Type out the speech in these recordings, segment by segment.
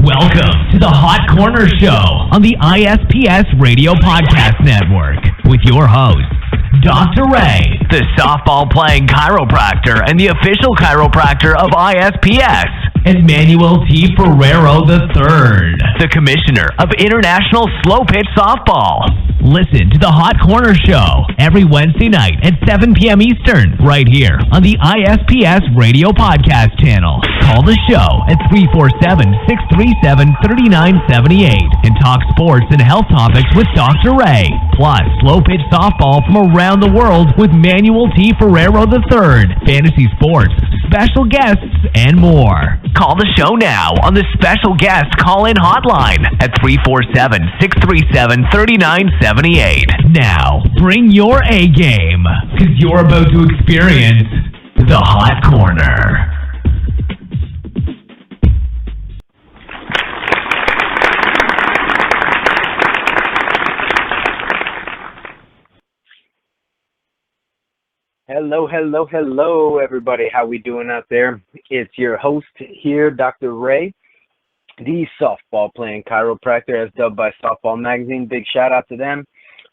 Welcome to the Hot Corner Show on the ISPS Radio Podcast Network with your host, Dr. Ray, the softball-playing chiropractor and the official chiropractor of ISPS, and Manuel T. Ferrero III, the commissioner of International Slow Pitch Softball. Listen to the Hot Corner Show every Wednesday night at 7 p.m. Eastern, right here on the ISPS Radio Podcast channel. Call the show at 347-637-3978 and talk sports and health topics with Dr. Ray, plus slow pitch softball from around the world with Manuel T. Ferrero III, fantasy sports, special guests, and more. Call the show now on the special guest call-in hotline at 347-637-3978. Now, bring your A game, because you're about to experience the Hot Corner. Hello, everybody. How we doing out there? It's your host here, Dr. Ray, the softball-playing chiropractor, as dubbed by Softball Magazine. Big shout-out to them.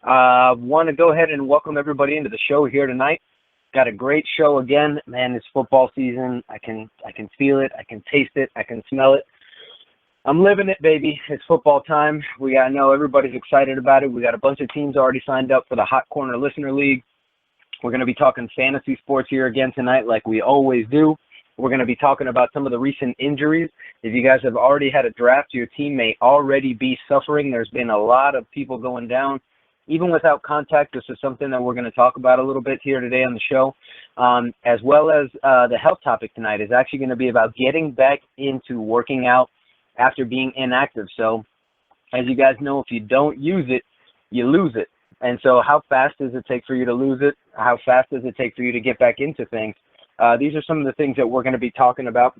Want to go ahead and welcome everybody into the show here tonight. Got a great show again. Man, it's football season. I can feel it. I can taste it. I can smell it. I'm living it, baby. It's football time. I know everybody's excited about it. We got a bunch of teams already signed up for the Hot Corner Listener League. We're going to be talking fantasy sports here again tonight like we always do. We're going to be talking about some of the recent injuries. If you guys have already had a draft, your team may already be suffering. There's been a lot of people going down, even without contact. This is something that we're going to talk about a little bit here today on the show, as well as the health topic tonight is actually going to be about getting back into working out after being inactive. So as you guys know, if you don't use it, you lose it. And so how fast does it take for you to lose it? How fast does it take for you to get back into things? These are some of the things that we're going to be talking about.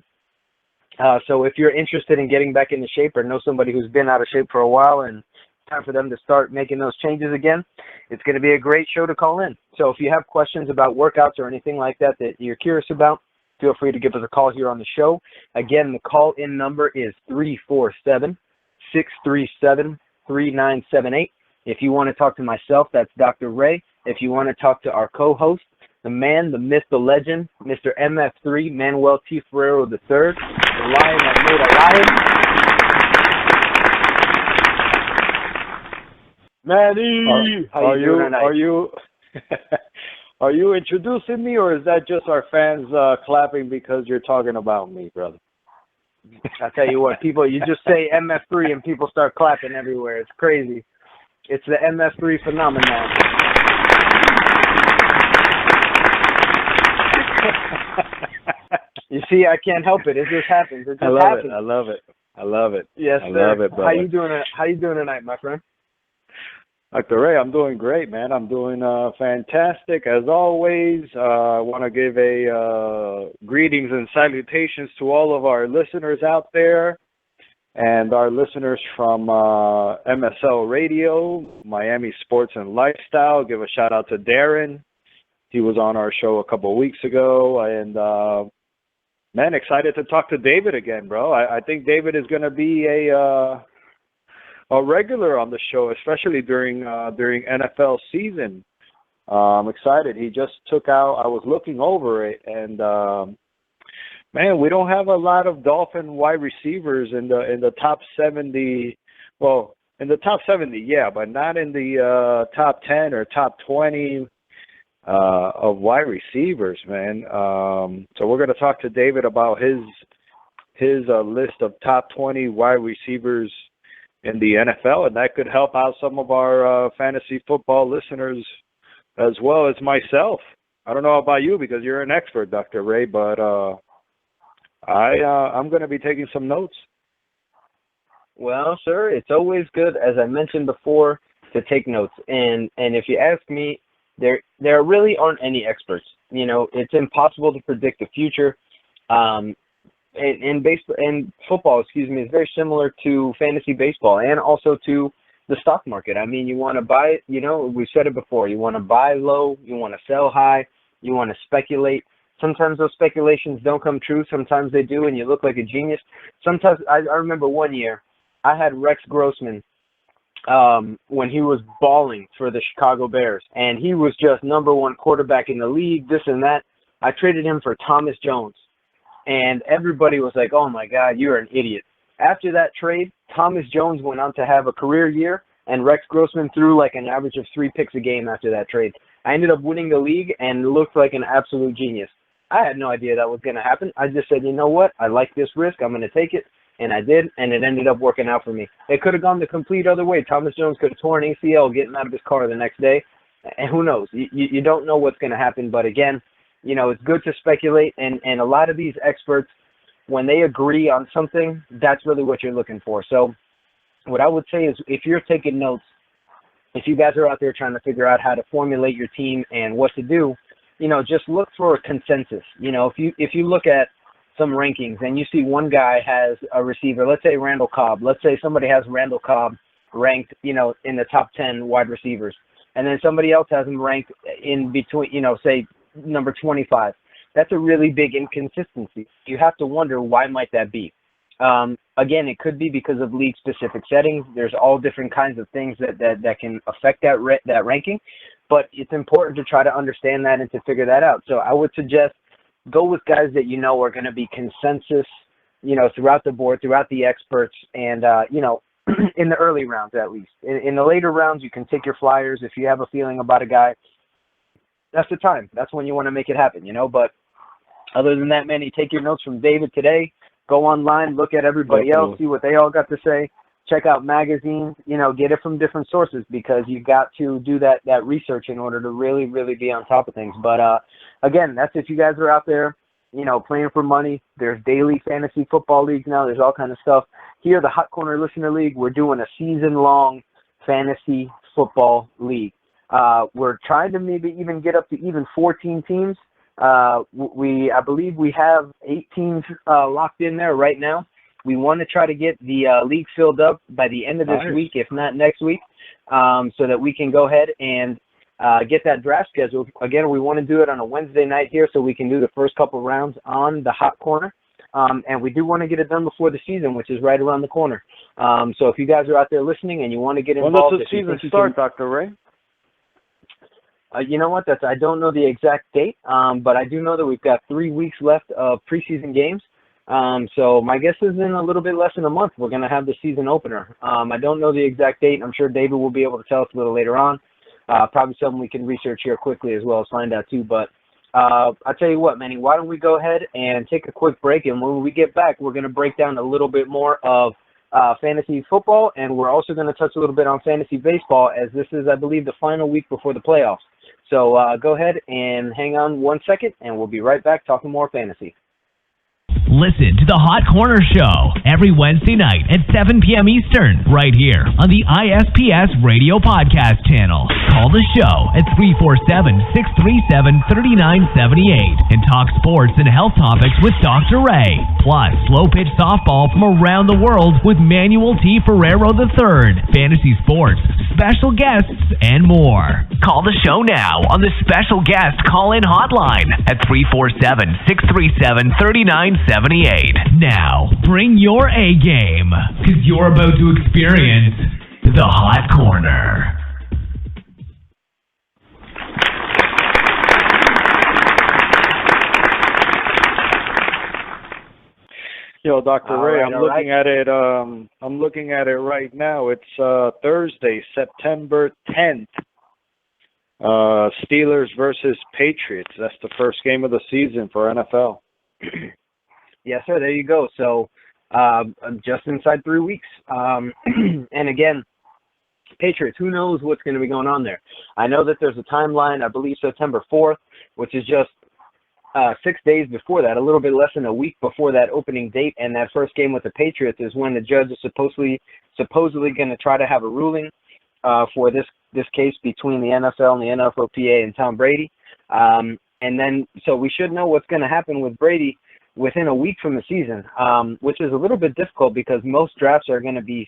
So if you're interested in getting back into shape or know somebody who's been out of shape for a while and time for them to start making those changes again, it's going to be a great show to call in. So if you have questions about workouts or anything like that that you're curious about, feel free to give us a call here on the show. Again, the call-in number is 347-637-3978. If you want to talk to myself, that's Dr. Ray. If you want to talk to our co-host, the man, the myth, the legend, Mr. MF3, Manuel T. Ferrero III, the lion that made a lion. Manny, how you doing tonight? Are you introducing me, or is that just our fans clapping because you're talking about me, brother? I tell you what, people, you just say MF3 and people start clapping everywhere. It's crazy. It's the MS3 phenomenon. You see, I can't help it. It just happens. It just happens. I love it. Yes, I sir. love it, brother. How you doing tonight, my friend? Dr. Ray, I'm doing great, man. I'm doing fantastic. As always, I want to give a greetings and salutations to all of our listeners out there. And our listeners from MSL Radio, Miami Sports and Lifestyle, give a shout out to Darren. He was on our show a couple of weeks ago. And, man, excited to talk to David again, bro. I think David is going to be a regular on the show, especially during NFL season. I'm excited. He just took out, I was looking over it, and man, we don't have a lot of Dolphin wide receivers in the top 70. Well, in the top 70, yeah, but not in the top 10 or top 20 of wide receivers, man. So we're going to talk to David about his list of top 20 wide receivers in the NFL, and that could help out some of our fantasy football listeners as well as myself. I don't know about you because you're an expert, Dr. Ray, but I'm going to be taking some notes. Well, sir, it's always good, as I mentioned before, to take notes. And if you ask me, there really aren't any experts. You know, it's impossible to predict the future. And football, is very similar to fantasy baseball and also to the stock market. I mean, you want to buy it, you know, we've said it before. You want to buy low, you want to sell high, you want to speculate. Sometimes those speculations don't come true. Sometimes they do, and you look like a genius. Sometimes I remember one year I had Rex Grossman when he was balling for the Chicago Bears, and he was just number one quarterback in the league, this and that. I traded him for Thomas Jones, and everybody was like, oh, my God, you're an idiot. After that trade, Thomas Jones went on to have a career year, and Rex Grossman threw like an average of 3 picks a game after that trade. I ended up winning the league and looked like an absolute genius. I had no idea that was going to happen. I just said, you know what? I like this risk. I'm going to take it. And I did, and it ended up working out for me. It could have gone the complete other way. Thomas Jones could have torn ACL getting out of his car the next day. And who knows? You don't know what's going to happen. But again, it's good to speculate. And a lot of these experts, when they agree on something, that's really what you're looking for. So what I would say is if you're taking notes, if you guys are out there trying to figure out how to formulate your team and what to do, just look for a consensus. If you look at some rankings and you see one guy has a receiver, let's say Randall Cobb. Let's say somebody has Randall Cobb ranked, in the top 10 wide receivers. And then somebody else has him ranked in between, say number 25. That's a really big inconsistency. You have to wonder, why might that be? Again, it could be because of league-specific settings. There's all different kinds of things that can affect that ranking, but it's important to try to understand that and to figure that out. So I would suggest go with guys that are going to be consensus, throughout the board, throughout the experts, and in the early rounds at least. In the later rounds, you can take your flyers if you have a feeling about a guy. That's the time. That's when you want to make it happen, But other than that, man, you take your notes from David today. Go online, look at everybody else, see what they all got to say. Check out magazines, get it from different sources, because you got to do that research in order to really, really be on top of things. But again, that's if you guys are out there, playing for money. There's daily fantasy football leagues now. There's all kind of stuff. Here, the Hot Corner Listener League, we're doing a season-long fantasy football league. We're trying to maybe even get up to even 14 teams. I believe we have 8 teams locked in there right now. We want to try to get the league filled up by the end of this week, if not next week, so that we can go ahead and get that draft scheduled. Again, we want to do it on a Wednesday night here so we can do the first couple rounds on the Hot Corner. And we do want to get it done before the season, which is right around the corner. So if you guys are out there listening and you want to get involved. When does the season start, Dr. Ray? You know what? I don't know the exact date, but I do know that we've got 3 weeks left of preseason games. So my guess is in a little bit less than a month, we're going to have the season opener. I don't know the exact date. I'm sure David will be able to tell us a little later on. Probably something we can research here quickly as well as find out too. But I'll tell you what, Manny, why don't we go ahead and take a quick break, and when we get back, we're going to break down a little bit more of fantasy football, and we're also going to touch a little bit on fantasy baseball, as this is, I believe, the final week before the playoffs. So go ahead and hang on 1 second, and we'll be right back talking more fantasy. Listen to the Hot Corner Show every Wednesday night at 7 p.m. Eastern, right here on the ISPS Radio Podcast channel. Call the show at 347-637-3978 and talk sports and health topics with Dr. Ray. Plus, slow pitch softball from around the world with Manuel T. Ferrero III, fantasy sports, special guests, and more. Call the show now on the special guest call-in hotline at 347-637-3978. Now, bring your A game, because you're about to experience the Hot Corner. Yo, Dr. Ray, right, I'm looking at it. I'm looking at it right now. It's Thursday, September 10th. Steelers versus Patriots. That's the first game of the season for NFL. Yes, sir. There you go. So just inside 3 weeks. And again, Patriots, who knows what's going to be going on there. I know that there's a timeline, I believe September 4th, which is just 6 days before that, a little bit less than a week before that opening date. And that first game with the Patriots is when the judge is supposedly going to try to have a ruling for this case between the NFL and the NFLPA and Tom Brady. And then, so we should know what's going to happen with Brady within a week from the season, which is a little bit difficult because most drafts are going to be,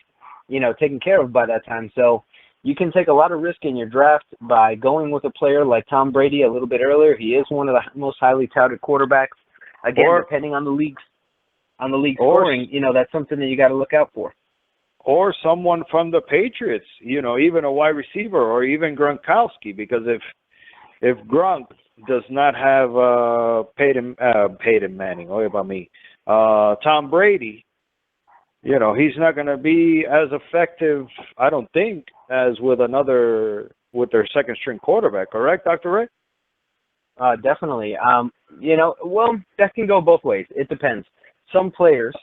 taken care of by that time. So you can take a lot of risk in your draft by going with a player like Tom Brady a little bit earlier. He is one of the most highly touted quarterbacks. Again, depending on the league scoring, that's something that you got to look out for. Or someone from the Patriots, even a wide receiver, or even Gronkowski, because if Gronk does not have Peyton Manning, what about me? Tom Brady, he's not going to be as effective, I don't think, as with their second string quarterback. Correct, Dr. Ray? Definitely. That can go both ways. It depends. Some players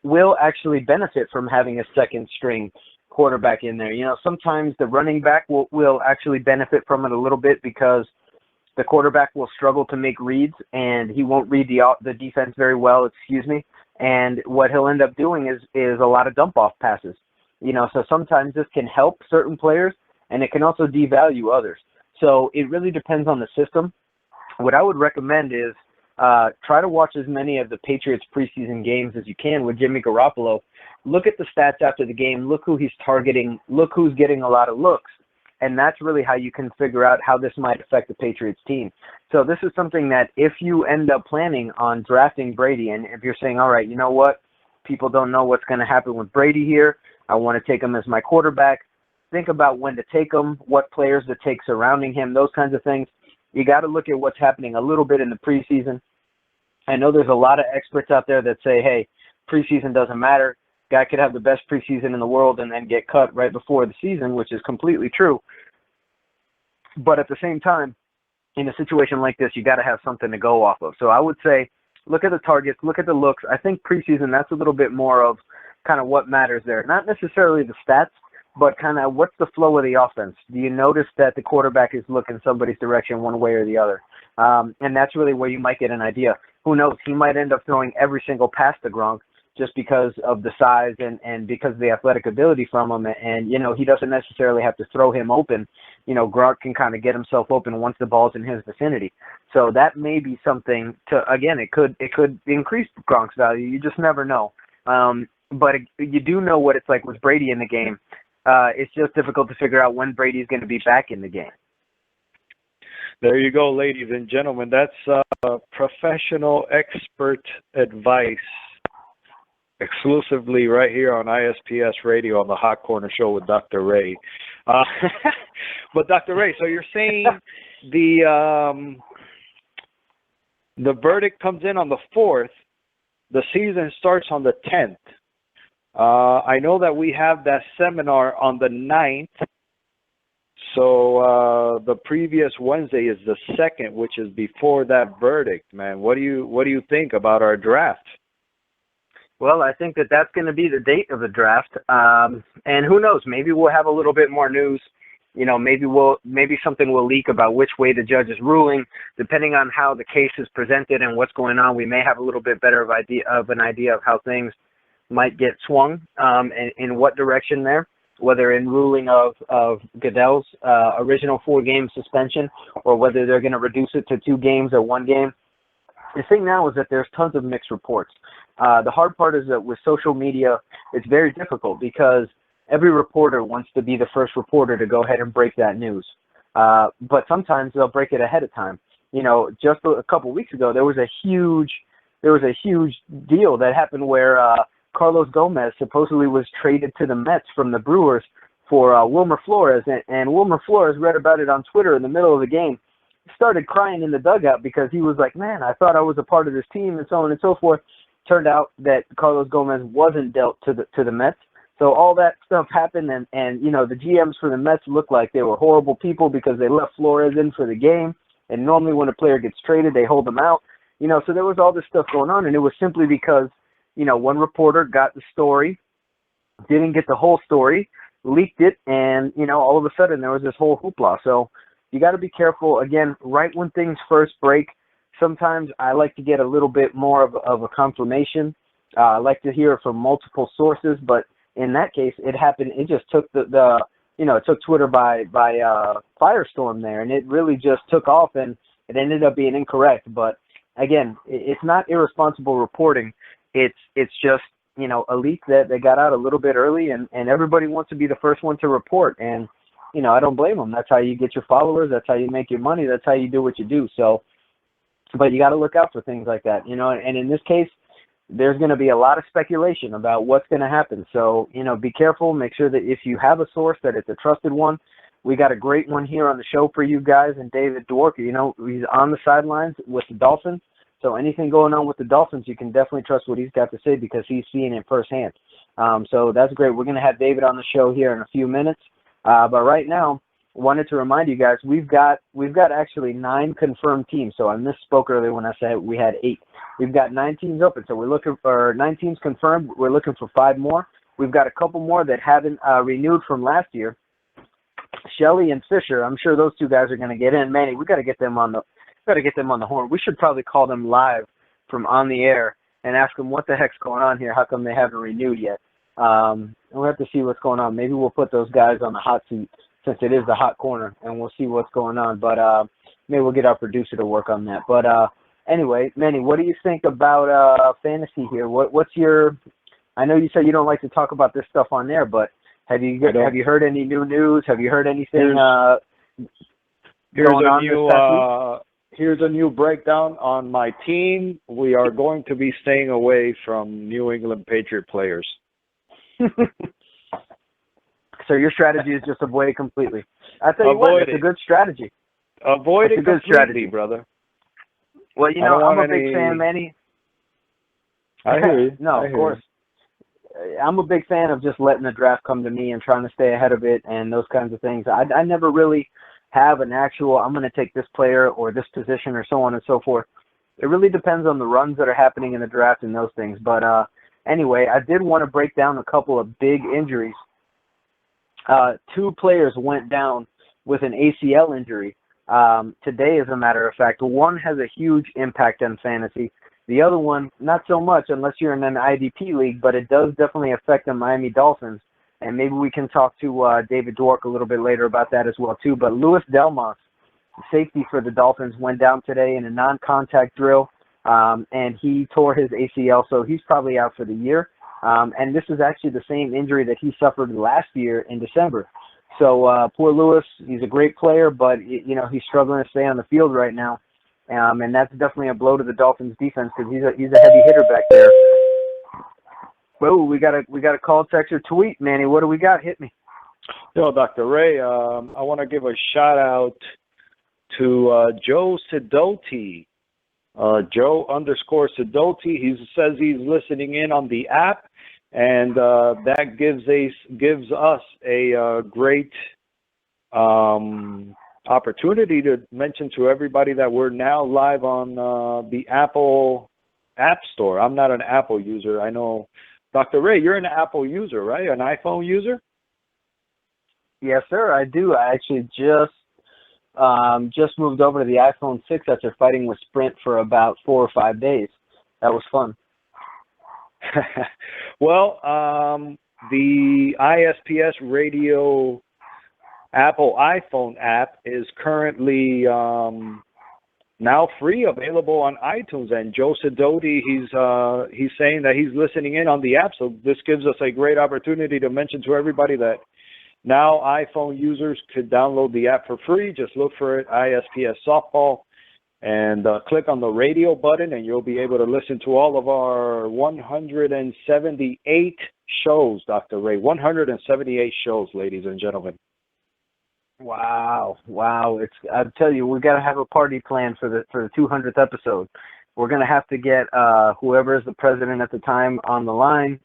will actually benefit from having a second string quarterback in there. Sometimes the running back will actually benefit from it a little bit because the quarterback will struggle to make reads and he won't read the defense very well, and what he'll end up doing is a lot of dump-off passes. So sometimes this can help certain players and it can also devalue others. So it really depends on the system. What I would recommend is try to watch as many of the Patriots preseason games as you can with Jimmy Garoppolo. Look at the stats after the game. Look who he's targeting. Look who's getting a lot of looks. And that's really how you can figure out how this might affect the Patriots team. So this is something that if you end up planning on drafting Brady, and if you're saying, all right, you know what, people don't know what's going to happen with Brady here, I want to take him as my quarterback, think about when to take him, what players to take surrounding him, those kinds of things. You got to look at what's happening a little bit in the preseason. I know there's a lot of experts out there that say, hey, preseason doesn't matter. Guy could have the best preseason in the world and then get cut right before the season, which is completely true. But at the same time, in a situation like this, you got to have something to go off of. So I would say, look at the targets, look at the looks. I think preseason, that's a little bit more of kind of what matters there. Not necessarily the stats, but kind of what's the flow of the offense? Do you notice that the quarterback is looking somebody's direction one way or the other? And that's really where you might get an idea. Who knows? He might end up throwing every single pass to Gronk just because of the size and because of the athletic ability from him. And, he doesn't necessarily have to throw him open. Gronk can kind of get himself open once the ball's in his vicinity. So that may be something it could increase Gronk's value. You just never know. But you do know what it's like with Brady in the game. It's just difficult to figure out when Brady's going to be back in the game. There you go, ladies and gentlemen. That's professional expert advice exclusively right here on ISPS Radio on the Hot Corner Show with Dr. Ray. But Dr. Ray, so you're saying the verdict comes in on the 4th. The season starts on the 10th. I know that we have that seminar on the 9th. So the previous Wednesday is the 2nd, which is before that verdict, man. What do you think about our draft? Well, I think that's going to be the date of the draft. And who knows, maybe we'll have a little bit more news. Maybe something will leak about which way the judge is ruling. Depending on how the case is presented and what's going on, we may have a little bit better of an idea of how things might get swung and in what direction there, whether in ruling of Goodell's original 4-game suspension or whether they're going to reduce it to 2 games or 1 game. The thing now is that there's tons of mixed reports. The hard part is that with social media, it's very difficult because every reporter wants to be the first reporter to go ahead and break that news. But sometimes they'll break it ahead of time. Just a couple weeks ago, there was a huge deal that happened where Carlos Gomez supposedly was traded to the Mets from the Brewers for Wilmer Flores, and Wilmer Flores read about it on Twitter in the middle of the game, started crying in the dugout because he was like, man, I thought I was a part of this team and so on and so forth. Turned out that Carlos Gomez wasn't dealt to the Mets. So all that stuff happened, and the GMs for the Mets looked like they were horrible people because they left Flores in for the game, and normally when a player gets traded, they hold them out. So there was all this stuff going on, and it was simply because one reporter got the story, didn't get the whole story, leaked it, and, all of a sudden there was this whole hoopla. So you got to be careful. Again, right when things first break, sometimes I like to get a little bit more of a confirmation. I like to hear it from multiple sources, but in that case, it happened. It just took it took Twitter by firestorm there, and it really just took off, and it ended up being incorrect. But again, it's not irresponsible reporting. It's just, a leak that they got out a little bit early, and everybody wants to be the first one to report. And I don't blame them. That's how you get your followers. That's how you make your money. That's how you do what you do. So, but you got to look out for things like that, and in this case, there's going to be a lot of speculation about what's going to happen. So, be careful. Make sure that if you have a source, that it's a trusted one. We got a great one here on the show for you guys, and David Dwork, he's on the sidelines with the Dolphins. So anything going on with the Dolphins, you can definitely trust what he's got to say because he's seeing it firsthand. So that's great. We're going to have David on the show here in a few minutes. But right now, wanted to remind you guys, we've got actually 9 confirmed teams. So I misspoke earlier when I said we had 8. We've got 9 teams open. So we're looking for 9 teams confirmed. We're looking for 5 more. We've got a couple more that haven't renewed from last year. Shelley and Fisher, I'm sure those 2 guys are going to get in. Manny, we got to get them on the horn. We should probably call them live from on the air and ask them what the heck's going on here. How come they haven't renewed yet? We'll have to see what's going on. Maybe we'll put those guys on the hot seat since it is the hot corner, and we'll see what's going on. But maybe we'll get our producer to work on that. But anyway, Manny, what do you think about fantasy here? What's your? I know you said you don't like to talk about this stuff on air, but have you heard any new news? Have you heard anything going on? Here's a new breakdown on my team. We are going to be staying away from New England Patriot players. So your strategy is just avoid it completely. I tell you what, it's a good strategy. Avoid it completely, brother. Well, I'm a big fan, Manny. I hear you. No, of course. I'm a big fan of just letting the draft come to me and trying to stay ahead of it and those kinds of things. I never really have an actual, I'm going to take this player or this position or so on and so forth. It really depends on the runs that are happening in the draft and those things. But anyway, I did want to break down a couple of big injuries. 2 players went down with an ACL injury today, as a matter of fact. One has a huge impact on fantasy. The other one, not so much unless you're in an IDP league, but it does definitely affect the Miami Dolphins. And maybe we can talk to David Dwork a little bit later about that as well, too. But Louis Delmas, safety for the Dolphins, went down today in a non-contact drill, and he tore his ACL, so he's probably out for the year. And this is actually the same injury that he suffered last year in December. So poor Louis, he's a great player, but he's struggling to stay on the field right now. And that's definitely a blow to the Dolphins defense because he's a heavy hitter back there. Whoa, we got a call, text, or tweet, Manny. What do we got? Hit me. Yo, Dr. Ray, I want to give a shout out to Joe Sidoti. Joe_Sidoti. He says he's listening in on the app, and that gives us a great opportunity to mention to everybody that we're now live on the Apple App Store. I'm not an Apple user. I know, Dr. Ray, you're an Apple user, right? An iPhone user? Yes, sir, I do. I actually just moved over to the iPhone 6 after fighting with Sprint for about 4 or 5 days. That was fun. Well, the ISPS Radio Apple iPhone app is currently now free, available on iTunes. And Joe Sidoti, he's saying that he's listening in on the app. So this gives us a great opportunity to mention to everybody that now iPhone users could download the app for free. Just look for it, ISPS Softball, and click on the radio button, and you'll be able to listen to all of our 178 shows, Dr. Ray. 178 shows, ladies and gentlemen. Wow. I tell you, we got to have a party planned for the 200th episode. We're going to have to get whoever is the president at the time on the line.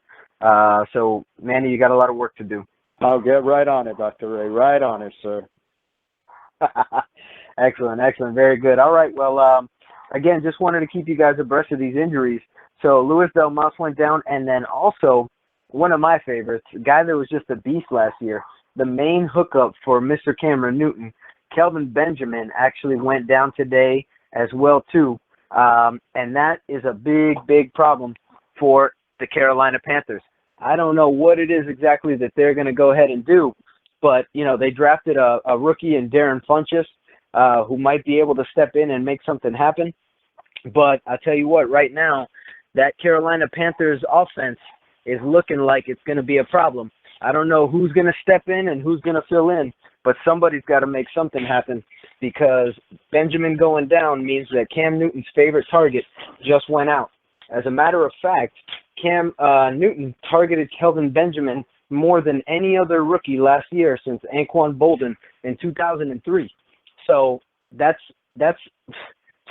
So, Manny, you got a lot of work to do. I'll get right on it, Dr. Ray. Right on it, sir. Excellent. Very good. All right. Well, again, just wanted to keep you guys abreast of these injuries. So Louis Delmas went down, and then also one of my favorites, a guy that was just a beast last year, the main hookup for Mr. Cameron Newton, Kelvin Benjamin, actually went down today as well, too. And that is a big problem for the Carolina Panthers. I don't know what it is exactly that they're going to go ahead and do, but, they drafted a rookie in Darren Funchess who might be able to step in and make something happen. But I'll tell you what, right now, that Carolina Panthers offense is looking like it's going to be a problem. I don't know who's going to step in and who's going to fill in, but somebody's got to make something happen, because Benjamin going down means that Cam Newton's favorite target just went out. As a matter of fact, Cam Newton targeted Kelvin Benjamin more than any other rookie last year since Anquan Bolden in 2003. So that's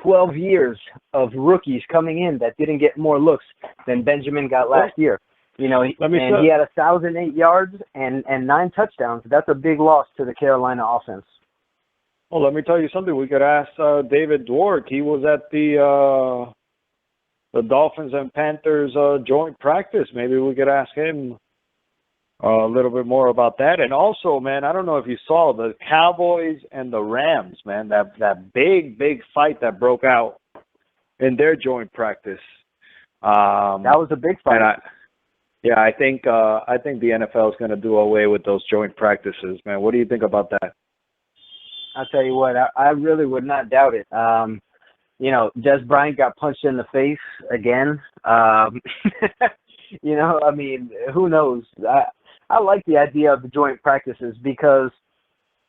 12 years of rookies coming in that didn't get more looks than Benjamin got last year. You know, he had 1,008 yards and 9 touchdowns. That's a big loss to the Carolina offense. Well, let me tell you something. We could ask David Dwork. He was at the Dolphins and Panthers joint practice. Maybe we could ask him a little bit more about that. And also, man, I don't know if you saw the Cowboys and the Rams, man, that big fight that broke out in their joint practice. That was a big fight. I think the NFL is going to do away with those joint practices, man. What do you think about that? I'll tell you what, I really would not doubt it. You know, Des Bryant got punched in the face again. You know, I mean, who knows? I like the idea of the joint practices because,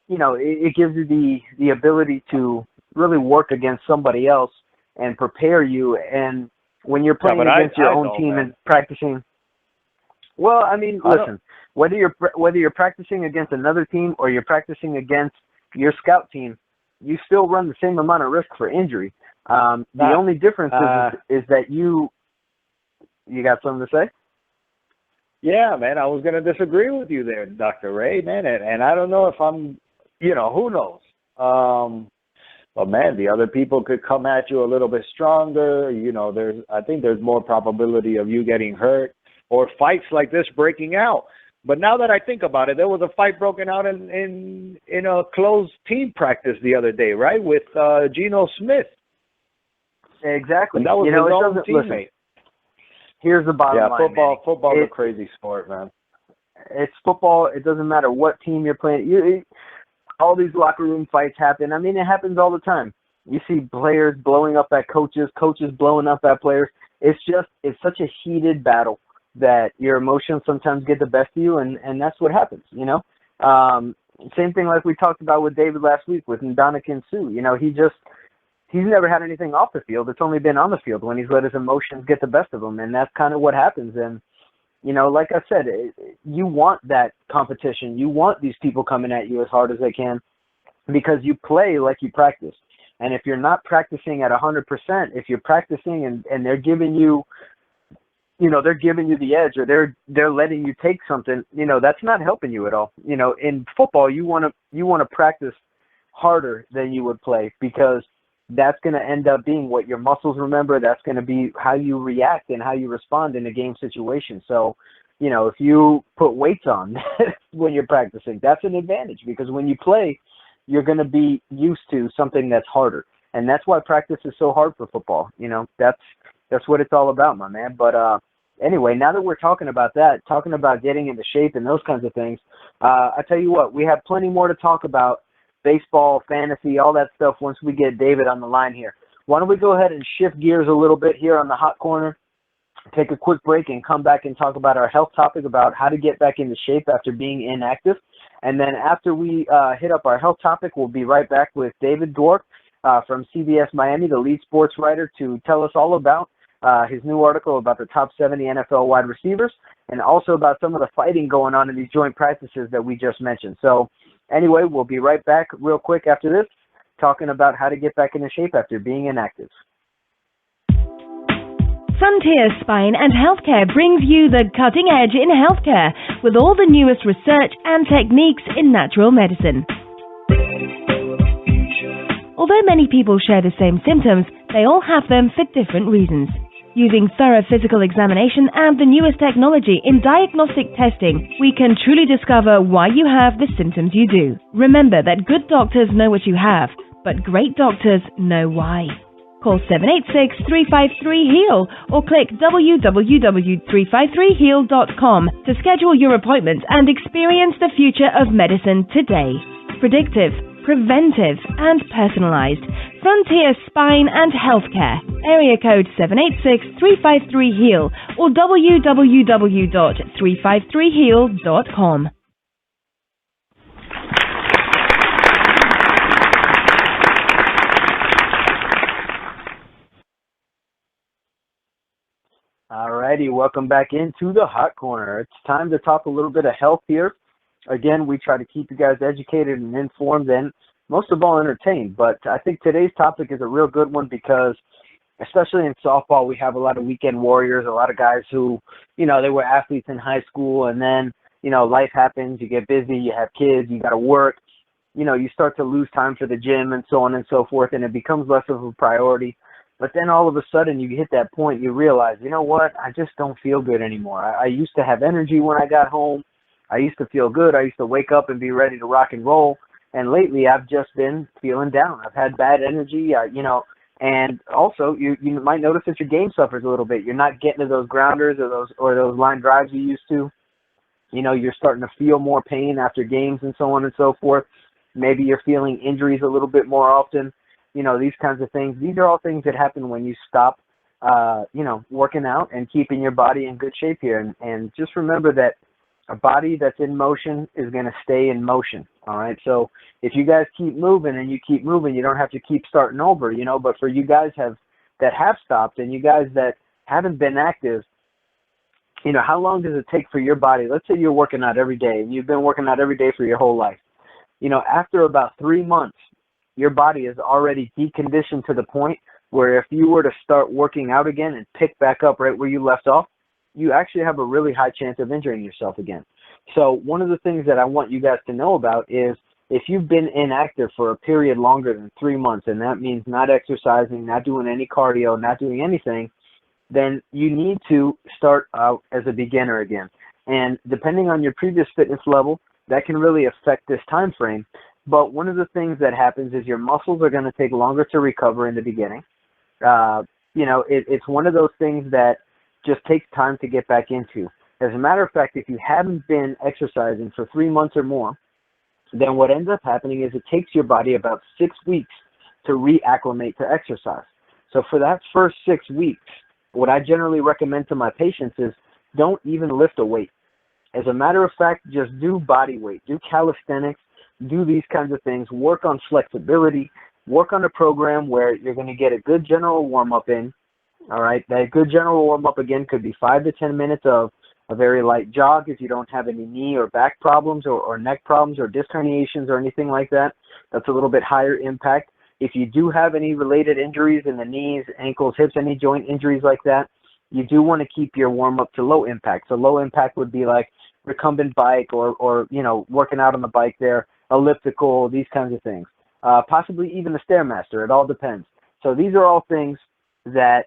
you know, it gives you the ability to really work against somebody else and prepare you. And when you're playing against your own team and practicing, well, I mean, listen, whether you're practicing against another team or you're practicing against your scout team, you still run the same amount of risk for injury. The only difference is that you got something to say? Yeah, man, I was going to disagree with you there, Dr. Ray, man, and I don't know if I'm, you know, who knows. But, man, the other people could come at you a little bit stronger. You know, I think there's more probability of you getting hurt or fights like this breaking out. But now that I think about it, there was a fight broken out in a closed team practice the other day, right, with Geno Smith. Exactly. And that was his own teammate. Listen, here's the bottom line. Football's a crazy sport, man. It's football. It doesn't matter what team you're playing. All these locker room fights happen. I mean, it happens all the time. You see players blowing up at coaches blowing up at players. It's such a heated battle that your emotions sometimes get the best of you, and that's what happens, you know. Same thing like we talked about with David last week with Ndamukong Suh. You know, he's never had anything off the field. It's only been on the field when he's let his emotions get the best of him, and that's kind of what happens. And, you know, like I said, you want that competition. You want these people coming at you as hard as they can because you play like you practice. And if you're not practicing at 100%, if you're practicing and they're giving you, you know, they're giving you the edge or they're letting you take something, you know, that's not helping you at all. You know, in football, you want to practice harder than you would play because that's going to end up being what your muscles remember. That's going to be how you react and how you respond in a game situation. So, you know, if you put weights on when you're practicing, that's an advantage because when you play, you're going to be used to something that's harder. And that's why practice is so hard for football. You know, that's what it's all about, my man. But anyway, now that we're talking about that, talking about getting into shape and those kinds of things, I tell you what, we have plenty more to talk about. Baseball, fantasy, all that stuff once we get David on the line here. Why don't we go ahead and shift gears a little bit here on the Hot Corner, take a quick break, and come back and talk about our health topic about how to get back into shape after being inactive. And then after we hit up our health topic, we'll be right back with David Dwork from CBS Miami, the lead sports writer, to tell us all about his new article about the top 70 NFL wide receivers and also about some of the fighting going on in these joint practices that we just mentioned. So anyway, we'll be right back real quick after this, talking about how to get back into shape after being inactive. Frontier Spine and Healthcare brings you the cutting edge in healthcare with all the newest research and techniques in natural medicine. Although many people share the same symptoms, they all have them for different reasons. Using thorough physical examination and the newest technology in diagnostic testing, we can truly discover why you have the symptoms you do. Remember that good doctors know what you have, but great doctors know why. Call 786-353-HEAL or click www.353heal.com to schedule your appointment and experience the future of medicine today. Predictive, preventive, and personalized. Frontier Spine and Healthcare. Area code 786-353-HEAL or www.353heal.com. Alrighty, welcome back into the Hot Corner. It's time to talk a little bit of health here. Again, we try to keep you guys educated and informed and most of all entertained. But I think today's topic is a real good one because especially in softball, we have a lot of weekend warriors, a lot of guys who, they were athletes in high school and then, life happens, you get busy, you have kids, you got to work, you start to lose time for the gym and so on and so forth, and it becomes less of a priority. But then all of a sudden you hit that point, you realize, you know what, I just don't feel good anymore. I used to have energy when I got home. I used to feel good. I used to wake up and be ready to rock and roll. And lately I've just been feeling down. I've had bad energy, and also you might notice that your game suffers a little bit. You're not getting to those grounders or those line drives you used to. You're starting to feel more pain after games and so on and so forth. Maybe you're feeling injuries a little bit more often. These kinds of things. These are all things that happen when you stop, working out and keeping your body in good shape here. And just remember that a body that's in motion is going to stay in motion. All right. So if you guys keep moving and you keep moving, you don't have to keep starting over, but for you guys that have stopped and you guys that haven't been active, how long does it take for your body? Let's say you're working out every day and you've been working out every day for your whole life. After about 3 months, your body is already deconditioned to the point where if you were to start working out again and pick back up right where you left off, you actually have a really high chance of injuring yourself again. So one of the things that I want you guys to know about is if you've been inactive for a period longer than 3 months, and that means not exercising, not doing any cardio, not doing anything, then you need to start out as a beginner again. And depending on your previous fitness level, that can really affect this time frame. But one of the things that happens is your muscles are going to take longer to recover in the beginning. It's one of those things that just takes time to get back into. As a matter of fact, if you haven't been exercising for 3 months or more, then what ends up happening is it takes your body about 6 weeks to reacclimate to exercise. So for that first 6 weeks, what I generally recommend to my patients is don't even lift a weight. As a matter of fact, just do body weight, do calisthenics, do these kinds of things, work on flexibility, work on a program where you're going to get a good general warm-up in. All right, that good general warm-up, again, could be 5 to 10 minutes of a very light jog if you don't have any knee or back problems or neck problems or disc herniations or anything like that. That's a little bit higher impact. If you do have any related injuries in the knees, ankles, hips, any joint injuries like that, you do want to keep your warm-up to low impact. So low impact would be like recumbent bike or working out on the bike there, elliptical, these kinds of things. Possibly even the Stairmaster. It all depends. So these are all things that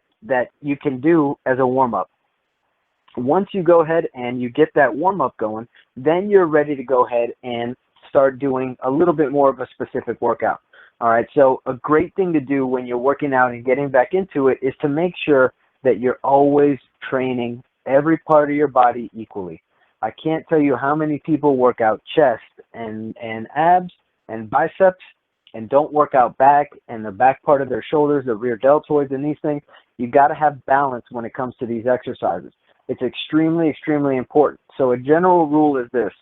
you can do as a warm-up. Once you go ahead and you get that warm-up going, then you're ready to go ahead and start doing a little bit more of a specific workout. All right, so a great thing to do when you're working out and getting back into it is to make sure that you're always training every part of your body equally. I can't tell you how many people work out chest and abs and biceps and don't work out back and the back part of their shoulders, the rear deltoids and these things. You've got to have balance when it comes to these exercises. It's extremely, extremely important. So a general rule is this.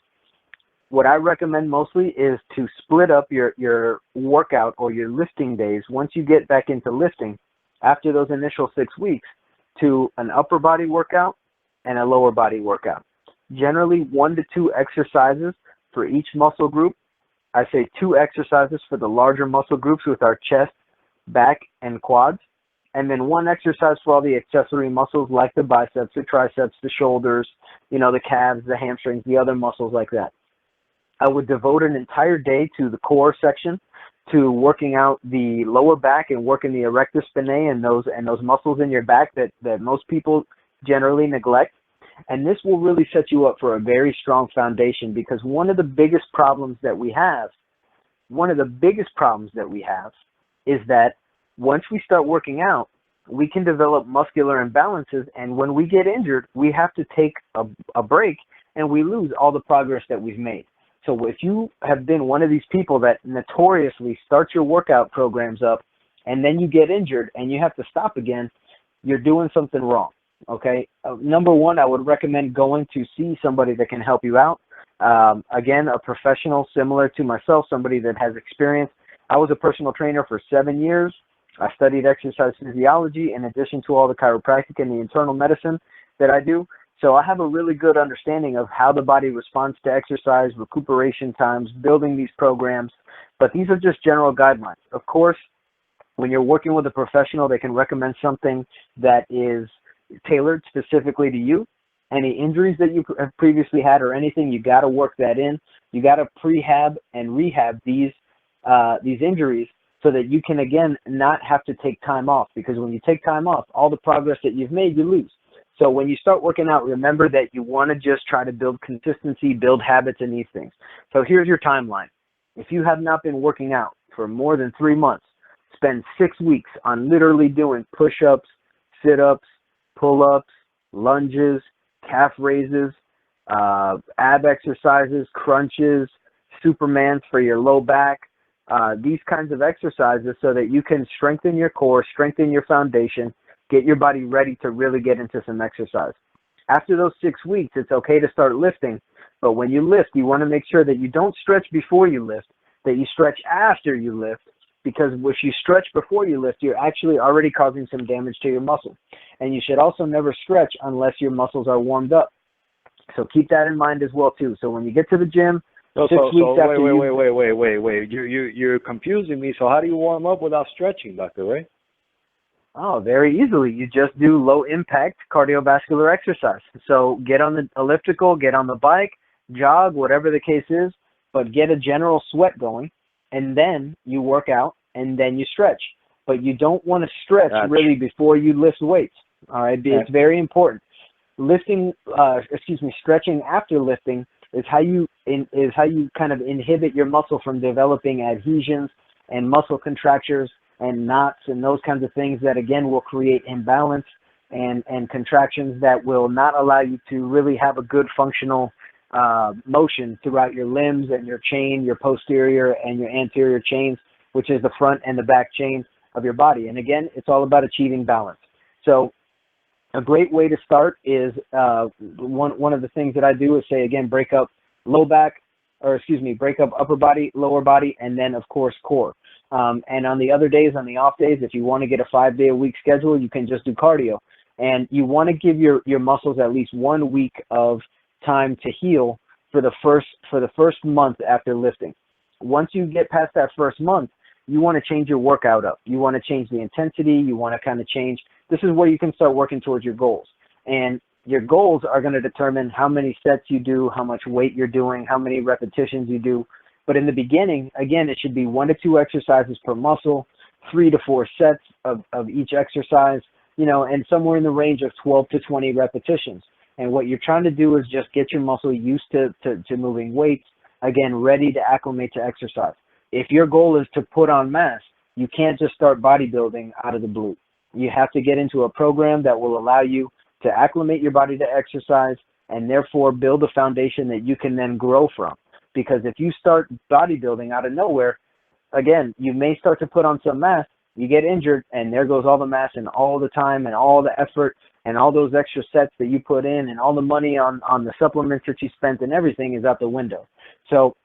What I recommend mostly is to split up your workout or your lifting days once you get back into lifting after those initial 6 weeks to an upper body workout and a lower body workout. Generally 1 to 2 exercises for each muscle group. I say 2 exercises for the larger muscle groups with our chest, back, and quads. And then 1 exercise for all the accessory muscles like the biceps, the triceps, the shoulders, the calves, the hamstrings, the other muscles like that. I would devote an entire day to the core section, to working out the lower back and working the erector spinae and those muscles in your back that most people generally neglect. And this will really set you up for a very strong foundation, because one of the biggest problems that we have is that once we start working out, we can develop muscular imbalances, and when we get injured, we have to take a break and we lose all the progress that we've made. So if you have been one of these people that notoriously start your workout programs up and then you get injured and you have to stop again, you're doing something wrong. Okay. Number 1, I would recommend going to see somebody that can help you out. Again, a professional similar to myself, somebody that has experience. I was a personal trainer for 7 years. I studied exercise physiology in addition to all the chiropractic and the internal medicine. that I do. So I have a really good understanding of how the body responds to exercise, recuperation times, building these programs. But these are just general guidelines. Of course, when you're working with a professional, they can recommend something that is tailored specifically to you. Any injuries that you have previously had or anything, you got to work that in. You got to prehab and rehab these injuries so that you can, again, not have to take time off. Because when you take time off, all the progress that you've made, you lose. So when you start working out, remember that you want to just try to build consistency, build habits in these things. So here's your timeline. If you have not been working out for more than 3 months, spend 6 weeks on literally doing push-ups, sit-ups, pull-ups, lunges, calf raises, ab exercises, crunches, Supermans for your low back, these kinds of exercises so that you can strengthen your core, strengthen your foundation, get your body ready to really get into some exercise. After those 6 weeks, it's okay to start lifting, but when you lift, you want to make sure that you don't stretch before you lift, that you stretch after you lift, because if you stretch before you lift, you're actually already causing some damage to your muscle. And you should also never stretch unless your muscles are warmed up. So keep that in mind as well, too. So when you get to the gym, So 6 weeks after wait. You're confusing me. So how do you warm up without stretching, Dr. Ray? Oh, very easily. You just do low-impact cardiovascular exercise. So get on the elliptical, get on the bike, jog, whatever the case is, but get a general sweat going, and then you work out, and then you stretch. But you don't want to stretch really before you lift weights. All right, it's very important. Stretching after lifting is how you kind of inhibit your muscle from developing adhesions and muscle contractures and knots and those kinds of things that, again, will create imbalance and contractions that will not allow you to really have a good functional motion throughout your limbs and your chain, your posterior and your anterior chains, which is the front and the back chain of your body. And again, it's all about achieving balance. So a great way to start is one of the things that I do is say, again, break up upper body, lower body, and then, of course, core. And on the other days, on the off days, if you want to get a 5-day-a-week schedule, you can just do cardio. And you want to give your muscles at least 1 week of time to heal for the first month after lifting. Once you get past that first month, you want to change your workout up. You want to change the intensity. You want to kind of change. This is where you can start working towards your goals. And your goals are going to determine how many sets you do, how much weight you're doing, how many repetitions you do. But in the beginning, again, it should be 1 to 2 exercises per muscle, 3 to 4 sets of each exercise, and somewhere in the range of 12 to 20 repetitions. And what you're trying to do is just get your muscle used to moving weights, again, ready to acclimate to exercise. If your goal is to put on mass, you can't just start bodybuilding out of the blue. You have to get into a program that will allow you to acclimate your body to exercise and therefore build a foundation that you can then grow from. Because if you start bodybuilding out of nowhere, again, you may start to put on some mass, you get injured, and there goes all the mass and all the time and all the effort and all those extra sets that you put in and all the money on the supplements that you spent and everything is out the window. So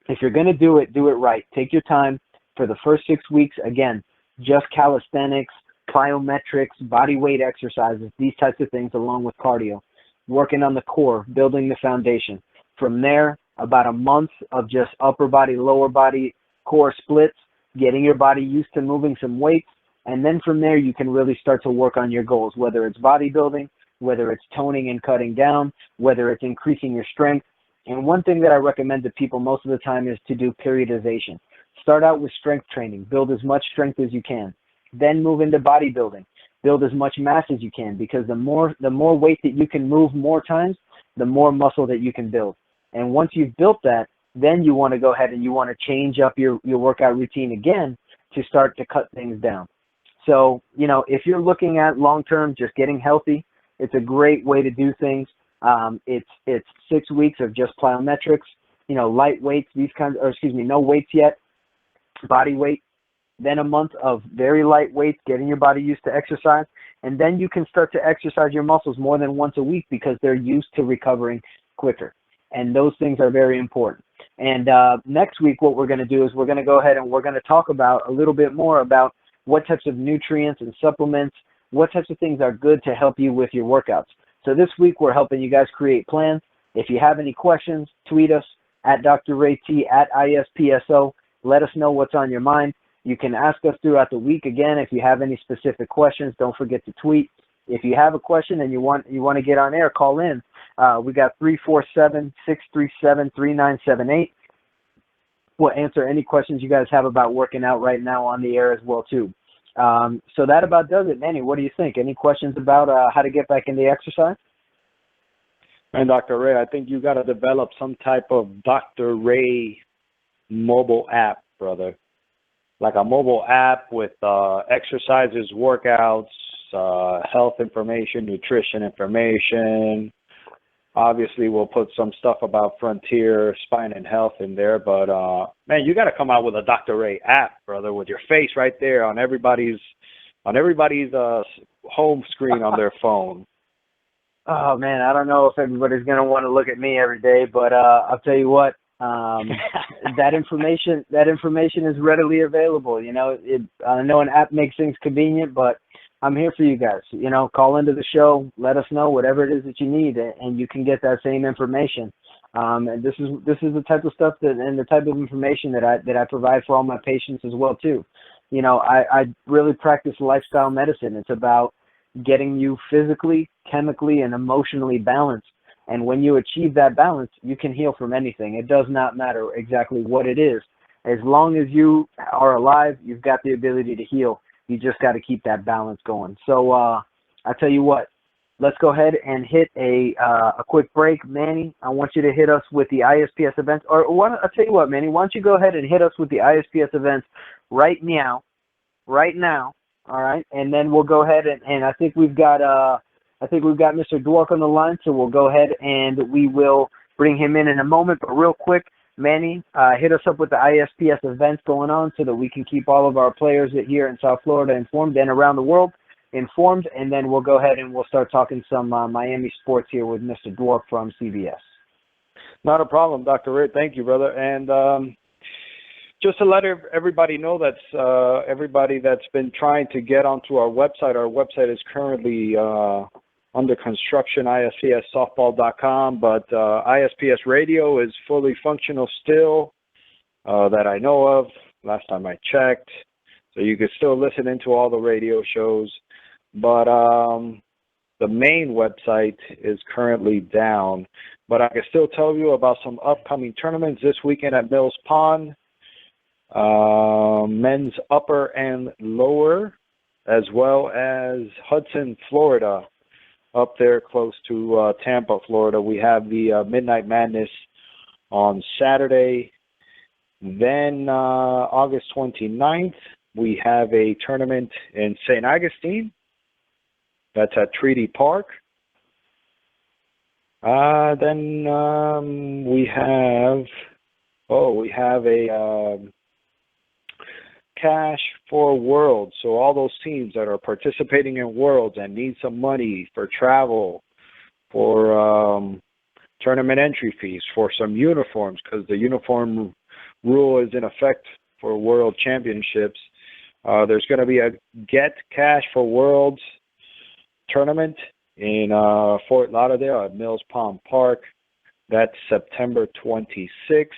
if you're going to do it right. Take your time. For the first 6 weeks, again, just calisthenics, plyometrics, body weight exercises, these types of things along with cardio, working on the core, building the foundation. From there, about a month of just upper body, lower body, core splits, getting your body used to moving some weights. And then from there, you can really start to work on your goals, whether it's bodybuilding, whether it's toning and cutting down, whether it's increasing your strength. And one thing that I recommend to people most of the time is to do periodization. Start out with strength training, build as much strength as you can. Then move into bodybuilding, build as much mass as you can, because the more weight that you can move more times, the more muscle that you can build. And once you've built that, then you want to go ahead and you want to change up your workout routine again to start to cut things down. So, if you're looking at long-term, just getting healthy, it's a great way to do things. It's 6 weeks of just plyometrics, light weights, no weights yet, body weight, then a month of very light weights, getting your body used to exercise, and then you can start to exercise your muscles more than once a week because they're used to recovering quicker. And those things are very important. And next week, what we're going to do is we're going to go ahead and we're going to talk about a little bit more about what types of nutrients and supplements, what types of things are good to help you with your workouts. So this week we're helping you guys create plans. If you have any questions, tweet us at Dr. Ray T at ISPSO. Let us know what's on your mind. You can ask us throughout the week. Again, if you have any specific questions, don't forget to tweet. If you have a question and you want to get on air, call in. We got 347-637-3978. We'll answer any questions you guys have about working out right now on the air as well too. So that about does it. Manny, what do you think? Any questions about how to get back into exercise? And Dr. Ray, I think you got to develop some type of Dr. Ray mobile app, brother. Like a mobile app with exercises, workouts, health information, nutrition information. Obviously, we'll put some stuff about Frontier, Spine and Health in there. But, man, you got to come out with a Dr. Ray app, brother, with your face right there on everybody's home screen on their phone. Oh, man, I don't know if everybody's going to want to look at me every day, but I'll tell you what, that information is readily available. You know, I know an app makes things convenient, but I'm here for you guys. You know, call into the show, let us know whatever it is that you need, and you can get that same information. And this is the type of stuff and the type of information that I provide for all my patients as well too. You know, I really practice lifestyle medicine. It's about getting you physically, chemically, and emotionally balanced. And when you achieve that balance, you can heal from anything. It does not matter exactly what it is. As long as you are alive, you've got the ability to heal. You just got to keep that balance going. So I tell you what, let's go ahead and hit a quick break. Manny, I want you to hit us with the ISPS events. Or I'll tell you what, Manny, why don't you go ahead and hit us with the ISPS events right now. All right, and then we'll go ahead and I think we've got Mr. Dwork on the line, so we'll go ahead and we will bring him in a moment. But real quick, Manny, hit us up with the ISPS events going on so that we can keep all of our players here in South Florida informed and around the world informed, and then we'll go ahead and we'll start talking some Miami sports here with Mr. Dwork from CBS. Not a problem, Dr. Ray. Thank you, brother. And just to let everybody know, that's everybody that's been trying to get onto our website is currently under construction, ISPSsoftball.com, but ISPS Radio is fully functional still that I know of, last time I checked. So you can still listen into all the radio shows, but the main website is currently down. But I can still tell you about some upcoming tournaments this weekend at Mills Pond. Men's upper and lower, as well as Hudson, Florida, up there close to Tampa, Florida. We have the Midnight Madness on Saturday. Then August 29th, we have a tournament in St. Augustine. That's at Treaty Park. Then we have a Cash for Worlds. So all those teams that are participating in Worlds and need some money for travel, for tournament entry fees, for some uniforms, because the uniform rule is in effect for World Championships. There's going to be a Get Cash for Worlds tournament in Fort Lauderdale at Mills Pond Park. That's September 26th.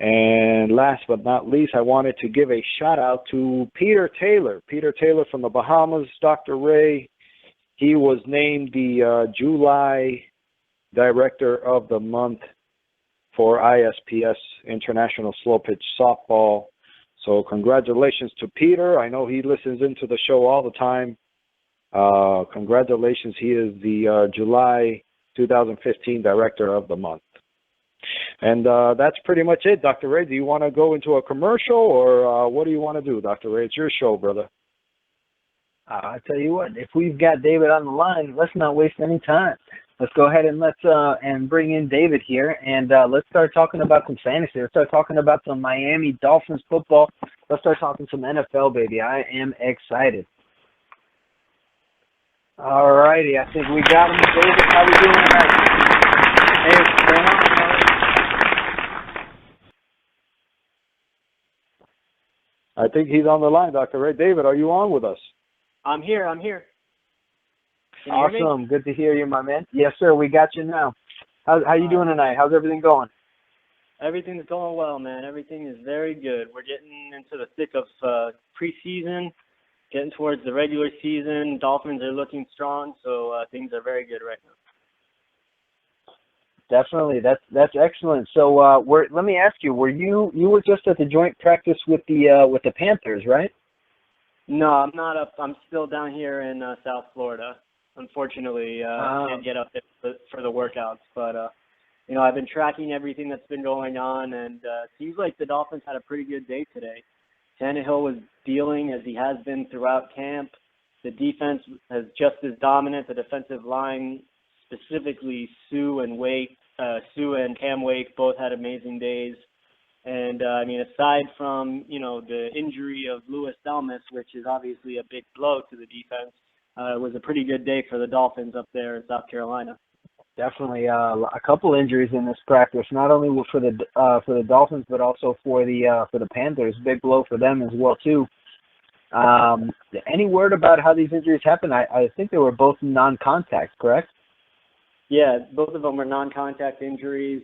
And last but not least, I wanted to give a shout out to Peter Taylor. Peter Taylor from the Bahamas, Dr. Ray. He was named the July Director of the Month for ISPS, International Slow Pitch Softball. So congratulations to Peter. I know he listens into the show all the time. Congratulations. He is the July 2015 Director of the Month. And that's pretty much it, Dr. Ray. Do you want to go into a commercial, or what do you want to do, Dr. Ray? It's your show, brother. I tell you what, if we've got David on the line, let's not waste any time. Let's go ahead and let's bring in David here, and let's start talking about some fantasy. Let's start talking about some Miami Dolphins football. Let's start talking some NFL, baby. I am excited. All righty, I think we got him. David, how we doing tonight? Hey, what's going on? I think he's on the line, Dr. Ray. David, are you on with us? I'm here. Can you hear me? Awesome. Good to hear you, my man. Yes, sir. We got you now. How you doing tonight? How's everything going? Everything's going well, man. Everything is very good. We're getting into the thick of preseason, getting towards the regular season. Dolphins are looking strong, so things are very good right now. Definitely. That's excellent. So, let me ask you: you were just at the joint practice with the Panthers, right? No, I'm not up. I'm still down here in South Florida. Unfortunately, can't get up there for the workouts. But I've been tracking everything that's been going on, and it seems like the Dolphins had a pretty good day today. Tannehill was dealing as he has been throughout camp. The defense is just as dominant. The defensive line, specifically Sue and Cam Wake, both had amazing days. And, aside from, the injury of Louis Delmas, which is obviously a big blow to the defense, it was a pretty good day for the Dolphins up there in South Carolina. Definitely a couple injuries in this practice, not only for the Dolphins, but also for the Panthers. Big blow for them as well, too. Any word about how these injuries happened? I think they were both non-contact, correct? Yeah, both of them were non-contact injuries.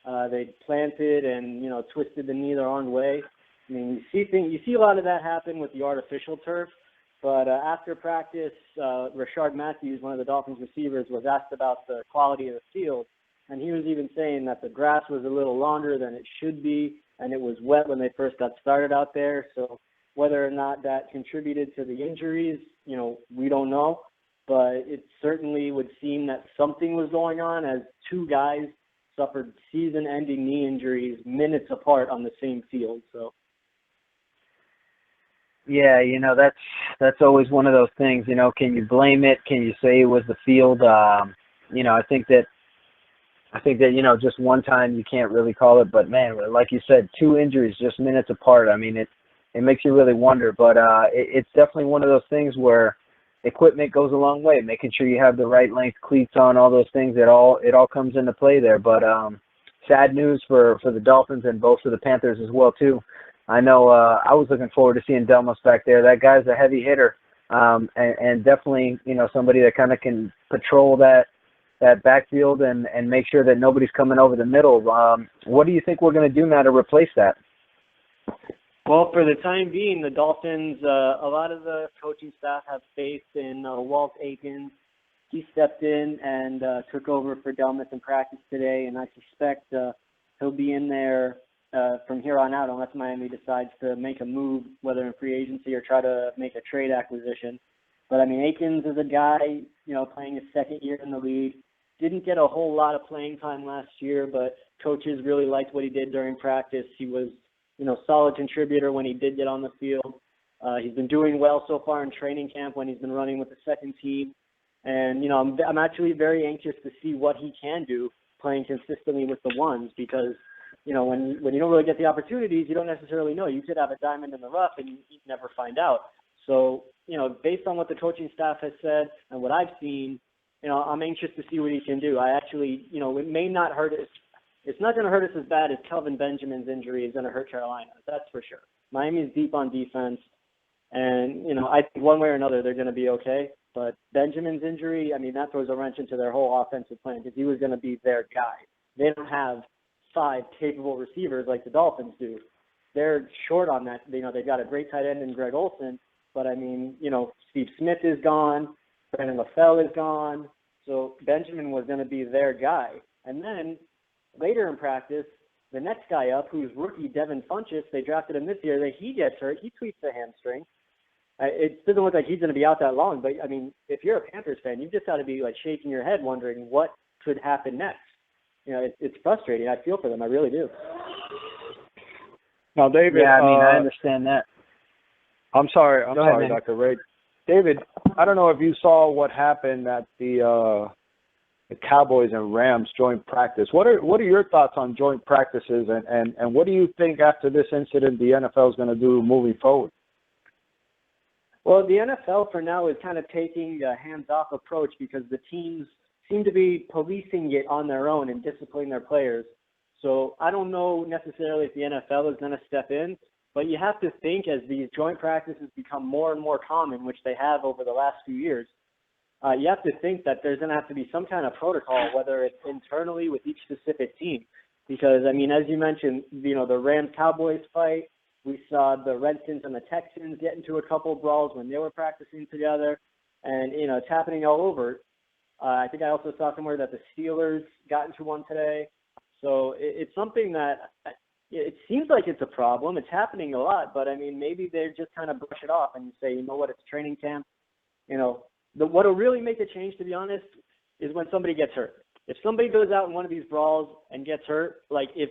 They planted and, twisted the knee the wrong way. I mean, you see a lot of that happen with the artificial turf. But after practice, Rashard Matthews, one of the Dolphins receivers, was asked about the quality of the field. And he was even saying that the grass was a little longer than it should be, and it was wet when they first got started out there. So whether or not that contributed to the injuries, we don't know. But it certainly would seem that something was going on, as two guys suffered season-ending knee injuries minutes apart on the same field. So. Yeah, that's always one of those things. Can you blame it? Can you say it was the field? I think that just one time you can't really call it. But man, like you said, two injuries just minutes apart. I mean, it makes you really wonder. But it's definitely one of those things where equipment goes a long way. Making sure you have the right length cleats on, all those things. It all comes into play there. But sad news for the Dolphins and both for the Panthers as well too. I know I was looking forward to seeing Delmas back there. That guy's a heavy hitter, and definitely, somebody that kind of can patrol that backfield and make sure that nobody's coming over the middle. What do you think we're going to do now to replace that? Well, for the time being, the Dolphins, a lot of the coaching staff have faith in Walt Aikens. He stepped in and took over for Delmas in practice today, and I suspect he'll be in there from here on out, unless Miami decides to make a move, whether in free agency or try to make a trade acquisition. But, Aikens is a guy, playing his second year in the league. Didn't get a whole lot of playing time last year, but coaches really liked what he did during practice. He was, solid contributor when he did get on the field. He's been doing well so far in training camp when he's been running with the second team. And, I'm actually very anxious to see what he can do playing consistently with the ones, because when you don't really get the opportunities, you don't necessarily know. You could have a diamond in the rough and you never find out. So, based on what the coaching staff has said and what I've seen, I'm anxious to see what he can do. I actually, it may not hurt us. It's not going to hurt us as bad as Kelvin Benjamin's injury is going to hurt Carolina. That's for sure. Miami's deep on defense. And, I think one way or another they're going to be okay. But Benjamin's injury, that throws a wrench into their whole offensive plan, because he was going to be their guy. They don't have 5 capable receivers like the Dolphins do. They're short on that. They've got a great tight end in Greg Olsen, but Steve Smith is gone, Brandon LaFell is gone, so Benjamin was going to be their guy. And then later in practice, the next guy up, who's rookie Devin Funchess, they drafted him this year, he gets hurt. He tweaks a hamstring. It doesn't look like he's going to be out that long, but if you're a Panthers fan, you've just got to be shaking your head wondering what could happen next. It's frustrating. I feel for them. I really do. Now, David. Yeah, I understand that. I'm sorry, ahead, Dr. Ray. David, I don't know if you saw what happened at the Cowboys and Rams joint practice. What are your thoughts on joint practices, and what do you think after this incident the NFL is going to do moving forward? Well, the NFL for now is kind of taking a hands-off approach, because the teams seem to be policing it on their own and disciplining their players. So I don't know necessarily if the NFL is going to step in, but you have to think, as these joint practices become more and more common, which they have over the last few years, you have to think that there's going to have to be some kind of protocol, whether it's internally with each specific team. Because, I mean, as you mentioned, the Rams-Cowboys fight, we saw the Redskins and the Texans get into a couple brawls when they were practicing together. And, it's happening all over. I think I also saw somewhere that the Steelers got into one today. So it's something that it seems like it's a problem. It's happening a lot. But, I mean, maybe they just kind of brush it off and say, you know what, it's training camp. What will really make a change, to be honest, is when somebody gets hurt. If somebody goes out in one of these brawls and gets hurt, like if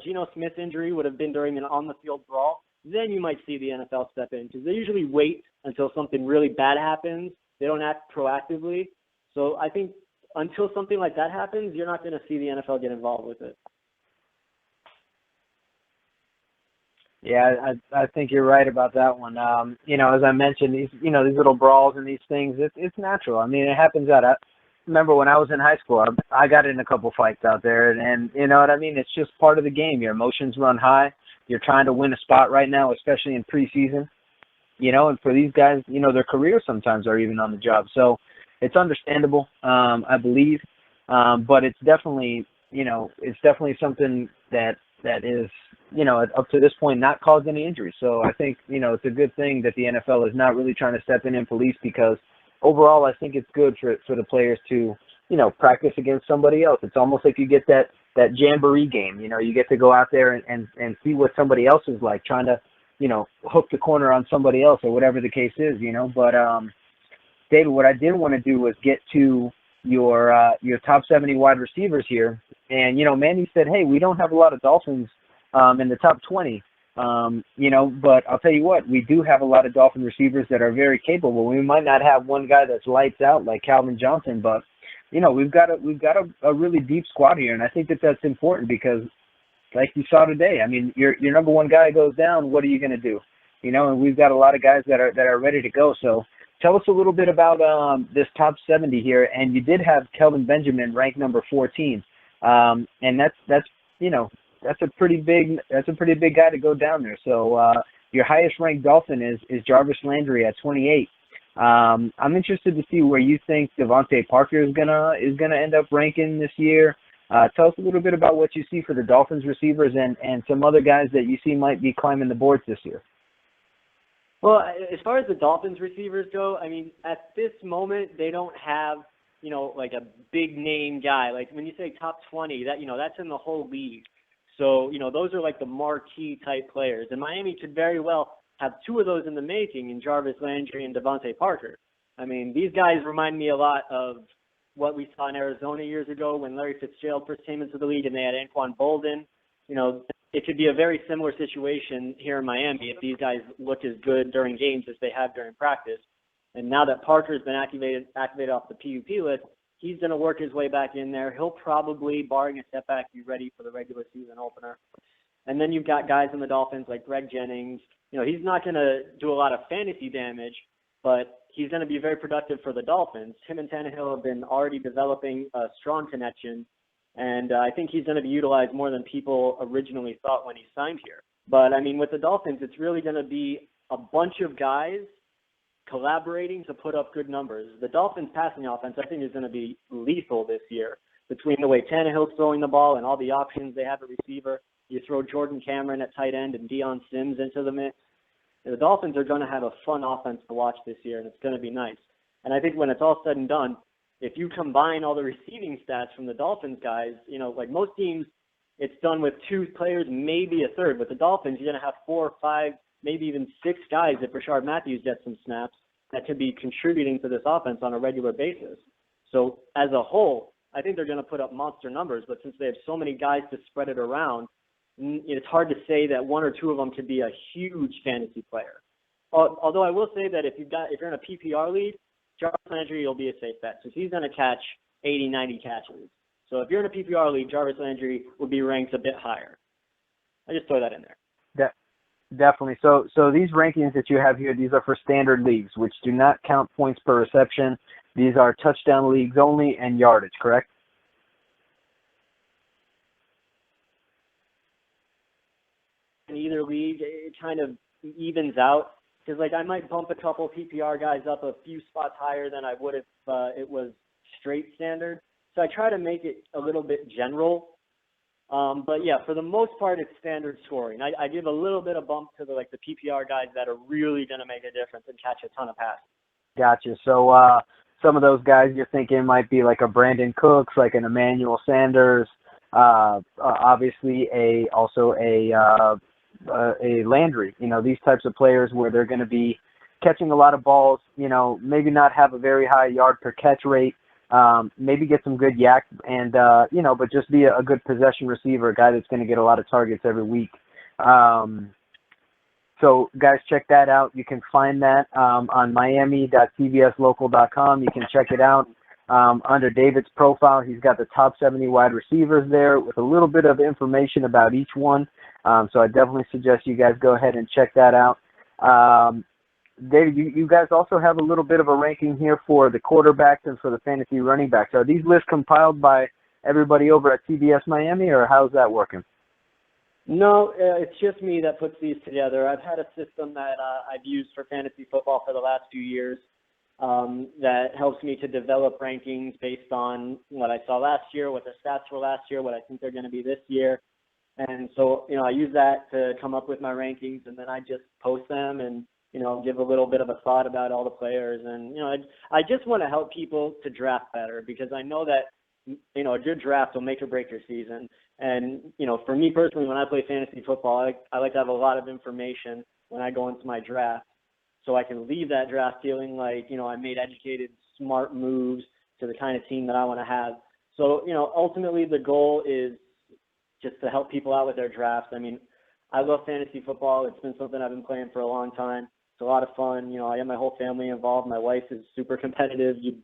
Geno Smith's injury would have been during an on-the-field brawl, then you might see the NFL step in, because they usually wait until something really bad happens. They don't act proactively. So I think until something like that happens, you're not going to see the NFL get involved with it. Yeah, I think you're right about that one. As I mentioned, these little brawls and these things, it's natural. I mean, it happens I remember when I was in high school, I got in a couple fights out there, and you know what I mean? It's just part of the game. Your emotions run high. You're trying to win a spot right now, especially in preseason. And for these guys, their careers sometimes are even on the job. So it's understandable, I believe. But it's definitely something that is, up to this point, not caused any injuries. So I think, it's a good thing that the NFL is not really trying to step in and police, because overall, I think it's good for the players to, practice against somebody else. It's almost like you get that jamboree game. You get to go out there and see what somebody else is like, trying to, hook the corner on somebody else or whatever the case is, But, David, what I did want to do was get to your top 70 wide receivers here. And, Manny said, hey, we don't have a lot of Dolphins in the top 20. But I'll tell you what, we do have a lot of Dolphin receivers that are very capable. We might not have one guy that's lights out like Calvin Johnson, but we've got a really deep squad here, and I think that's important because, like you saw today, I mean, your number one guy goes down, what are you going to do? And we've got a lot of guys that are ready to go. So tell us a little bit about this top 70 here, and you did have Kelvin Benjamin ranked number 14, and that's a pretty big guy to go down there. So your highest ranked Dolphin is Jarvis Landry at 28. I'm interested to see where you think Devontae Parker is gonna end up ranking this year. Tell us a little bit about what you see for the Dolphins receivers and some other guys that you see might be climbing the boards this year. Well, as far as the Dolphins receivers go, I mean, at this moment they don't have like a big name guy. Like when you say top 20, that's in the whole league. So, those are like the marquee type players. And Miami could very well have two of those in the making in Jarvis Landry and Devontae Parker. I mean, these guys remind me a lot of what we saw in Arizona years ago when Larry Fitzgerald first came into the league and they had Anquan Bolden. It could be a very similar situation here in Miami if these guys look as good during games as they have during practice. And now that Parker's been activated off the PUP list, he's going to work his way back in there. He'll probably, barring a setback, be ready for the regular season opener. And then you've got guys in the Dolphins like Greg Jennings. He's not going to do a lot of fantasy damage, but he's going to be very productive for the Dolphins. Him and Tannehill have been already developing a strong connection, and I think he's going to be utilized more than people originally thought when he signed here. But, I mean, with the Dolphins, it's really going to be a bunch of guys collaborating to put up good numbers. The Dolphins' passing offense, I think, is going to be lethal this year. Between the way Tannehill's throwing the ball and all the options they have at receiver, you throw Jordan Cameron at tight end and Deion Sims into the mix. The Dolphins are going to have a fun offense to watch this year, and it's going to be nice. And I think when it's all said and done, if you combine all the receiving stats from the Dolphins guys, like most teams, it's done with two players, maybe a third. With the Dolphins, you're going to have 4 or 5, maybe even 6 guys if Rashard Matthews gets some snaps that could be contributing to this offense on a regular basis. So as a whole, I think they're going to put up monster numbers, but since they have so many guys to spread it around, it's hard to say that 1 or 2 of them could be a huge fantasy player. Although I will say that if you're in a PPR league, Jarvis Landry will be a safe bet since he's going to catch 80, 90 catches. So if you're in a PPR league, Jarvis Landry would be ranked a bit higher. I just throw that in there. Definitely. So these rankings that you have here, these are for standard leagues, which do not count points per reception. These are touchdown leagues only and yardage, correct? In either league, it kind of evens out. because like I might bump a couple PPR guys up a few spots higher than I would if it was straight standard. So I try to make it a little bit general. But yeah, for the most part, it's standard scoring. I give a little bit of bump to the PPR guys that are really going to make a difference and catch a ton of passes. Gotcha. So some of those guys you're thinking might be like a Brandon Cooks, like an Emmanuel Sanders, obviously a Landry. You know, these types of players where they're going to be catching a lot of balls. You know, maybe not have a very high yard per catch rate. Maybe get some good yak and, you know, but just be a good possession receiver, a guy that's going to get a lot of targets every week. So, guys, check that out. You can find that on miami.cbslocal.com. You can check it out under David's profile. He's got the top 70 wide receivers there with a little bit of information about each one. So I definitely suggest you guys go ahead and check that out. David, you guys also have a little bit of a ranking here for the quarterbacks and for the fantasy running backs. Are these lists compiled by everybody over at CBS Miami, or how's that working? No, it's just me that puts these together. I've had a system that I've used for fantasy football for the last few years that helps me to develop rankings based on what I saw last year, what their stats were last year, what I think they're going to be this year. And so, you know, I use that to come up with my rankings, and then I just post them and, you know, give a little bit of a thought about all the players. And, you know, I just want to help people to draft better because I know that, you know, a good draft will make or break your season. And, you know, for me personally, when I play fantasy football, I like to have a lot of information when I go into my draft so I can leave that draft feeling like, you know, I made educated, smart moves to the kind of team that I want to have. So, you know, ultimately the goal is just to help people out with their drafts. I mean, I love fantasy football. It's been something I've been playing for a long time. It's a lot of fun. You know, I have my whole family involved. My wife is super competitive. You'd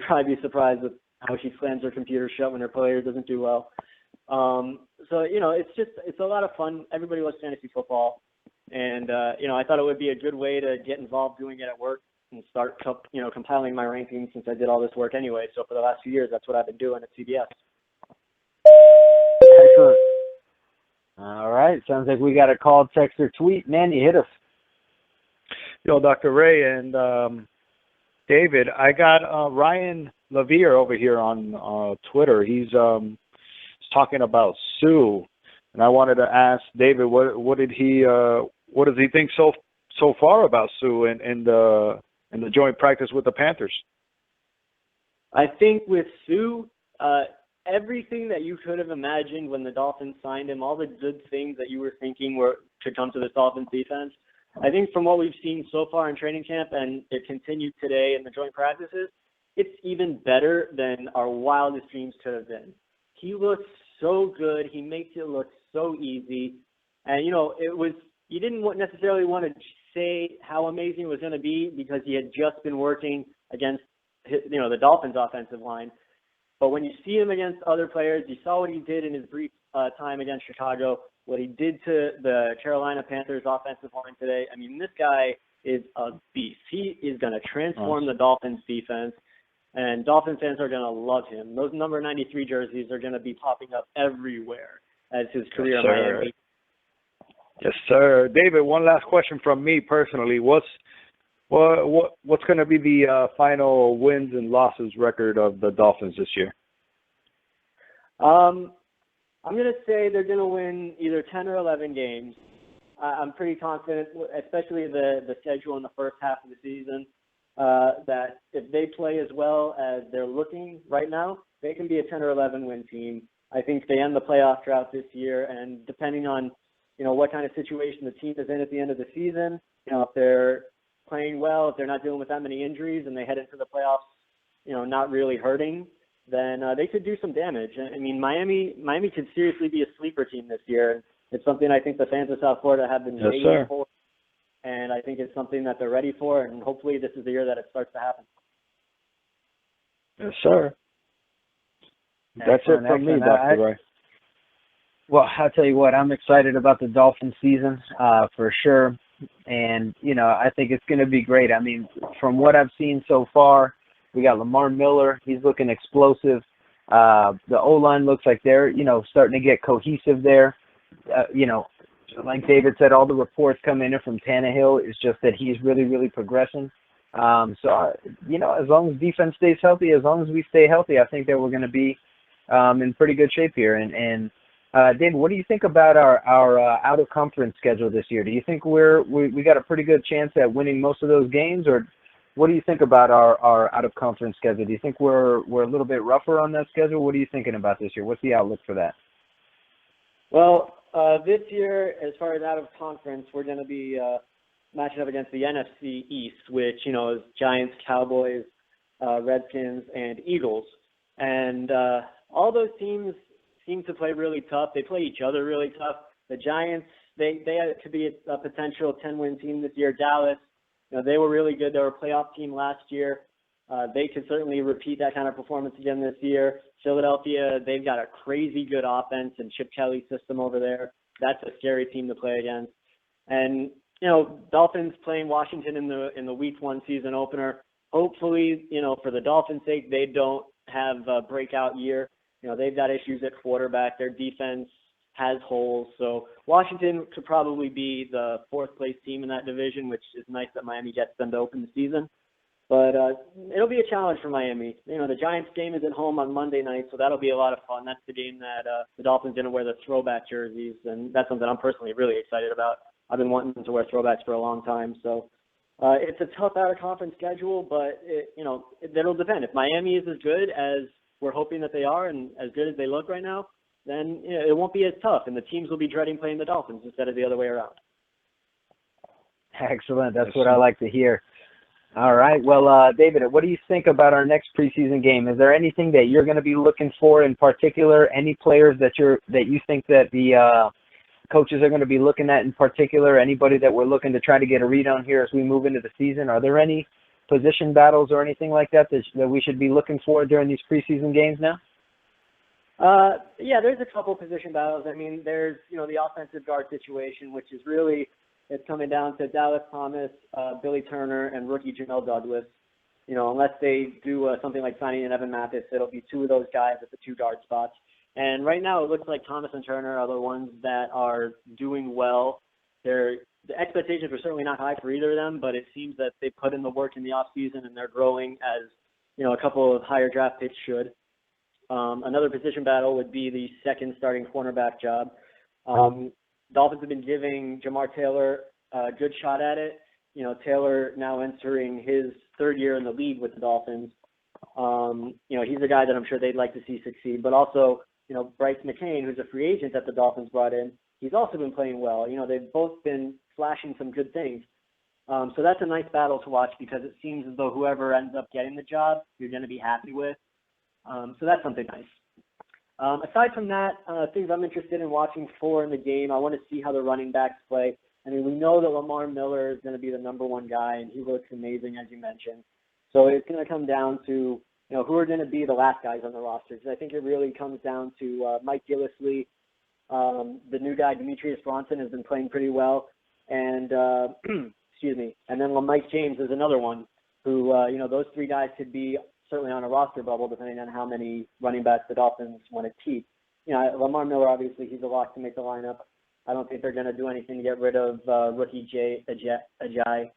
probably be surprised with how she slams her computer shut when her player doesn't do well. So, you know, it's a lot of fun. Everybody loves fantasy football. And, you know, I thought it would be a good way to get involved doing it at work and start, you know, compiling my rankings since I did all this work anyway. So for the last few years, that's what I've been doing at CBS. Excellent. All right. Sounds like we got a call, text, or tweet. Man, you hit us. Yo, Dr. Ray and David, I got Ryan Lavier over here on Twitter. He's talking about Sue, and I wanted to ask David, what does he think so far about Sue and the joint practice with the Panthers? I think with Sue, everything that you could have imagined when the Dolphins signed him, all the good things that you were thinking could come to this Dolphins defense. I think from what we've seen so far in training camp, and it continued today in the joint practices, it's even better than our wildest dreams could have been. He looks so good. He makes it look so easy. And, you know, you didn't necessarily want to say how amazing it was going to be because he had just been working against, you know, the Dolphins offensive line. But when you see him against other players, you saw what he did in his brief time against Chicago, what he did to the Carolina Panthers offensive line today. I mean, this guy is a beast. He is going to transform the Dolphins defense, and Dolphin fans are going to love him. Those number 93 jerseys are going to be popping up everywhere as his career in Miami. Yes, sir. David, one last question from me personally. What's going to be the final wins and losses record of the Dolphins this year? I'm going to say they're going to win either 10 or 11 games. I'm pretty confident, especially the schedule in the first half of the season, that if they play as well as they're looking right now, they can be a 10 or 11 win team. I think they end the playoff drought this year, and depending on, you know, what kind of situation the team is in at the end of the season, you know, if they're playing well, if they're not dealing with that many injuries and they head into the playoffs, you know, not really hurting, then they could do some damage. I mean, Miami could seriously be a sleeper team this year. It's something I think the fans of South Florida have been waiting for, and I think it's something that they're ready for, and hopefully this is the year that it starts to happen. Yes, sir. That's it from me, Dr. Ray. Well, I'll tell you what, I'm excited about the Dolphins season for sure. And, you know, I think it's going to be great. I mean, from what I've seen so far, we got Lamar Miller. He's looking explosive. The O-line looks like they're, you know, starting to get cohesive there. You know, like David said, all the reports coming in from Tannehill is just that he's really, really progressing. As long as defense stays healthy, as long as we stay healthy, I think that we're going to be in pretty good shape here. And David, what do you think about our out of conference schedule this year? Do you think we got a pretty good chance at winning most of those games, or what do you think about our out of conference schedule? Do you think we're a little bit rougher on that schedule? What are you thinking about this year? What's the outlook for that? Well, this year, as far as out of conference, we're going to be matching up against the NFC East, which, is Giants, Cowboys, Redskins, and Eagles. And all those teams seem to play really tough. They play each other really tough. The Giants, they could be a potential 10-win team this year. Dallas, they were really good. They were a playoff team last year. They could certainly repeat that kind of performance again this year. Philadelphia, they've got a crazy good offense and Chip Kelly system over there. That's a scary team to play against. And Dolphins playing Washington in the Week 1 season opener. Hopefully, for the Dolphins' sake, they don't have a breakout year. They've got issues at quarterback. Their defense has holes. So Washington could probably be the 4th place team in that division, which is nice that Miami gets them to open the season. But it'll be a challenge for Miami. The Giants game is at home on Monday night, so that'll be a lot of fun. That's the game that the Dolphins are going to wear the throwback jerseys, and that's something I'm personally really excited about. I've been wanting to wear throwbacks for a long time. So it's a tough out-of-conference schedule, but it'll depend. If Miami is as good as we're hoping that they are and as good as they look right now, then it won't be as tough, and the teams will be dreading playing the Dolphins instead of the other way around. Excellent. That's what I like to hear. All right. Well, David, what do you think about our next preseason game? Is there anything that you're going to be looking for in particular? Any players that you think that the coaches are going to be looking at in particular? Anybody that we're looking to try to get a read on here as we move into the season? Are there any position battles or anything like that that we should be looking for during these preseason games now? Yeah, there's a couple position battles. I mean, there's the offensive guard situation, which is really. It's coming down to Dallas Thomas, Billy Turner, and rookie Jamel Douglas. Unless they do something like signing in Evan Mathis, it'll be 2 of those guys at the 2 guard spots. And right now it looks like Thomas and Turner are the ones that are doing well. The expectations are certainly not high for either of them, but it seems that they put in the work in the offseason and they're growing as, a couple of higher draft picks should. Another position battle would be the second starting cornerback job. Dolphins have been giving Jamar Taylor a good shot at it. Taylor now entering his 3rd year in the league with the Dolphins. He's a guy that I'm sure they'd like to see succeed. But also, Bryce McCain, who's a free agent that the Dolphins brought in, he's also been playing well. They've both been flashing some good things. So that's a nice battle to watch because it seems as though whoever ends up getting the job, you're going to be happy with. So that's something nice. Aside from that, things I'm interested in watching for in the game, I want to see how the running backs play. I mean, we know that Lamar Miller is going to be the number 1 guy, and he looks amazing, as you mentioned. So it's going to come down to, who are going to be the last guys on the roster. Because I think it really comes down to Mike Gillislee. The new guy, Demetrius Bronson, has been playing pretty well. And, excuse me, and then Mike James is another one who, those 3 guys could be certainly on a roster bubble, depending on how many running backs the Dolphins want to keep. Lamar Miller, obviously, he's a lock to make the lineup. I don't think they're going to do anything to get rid of rookie Ajayi.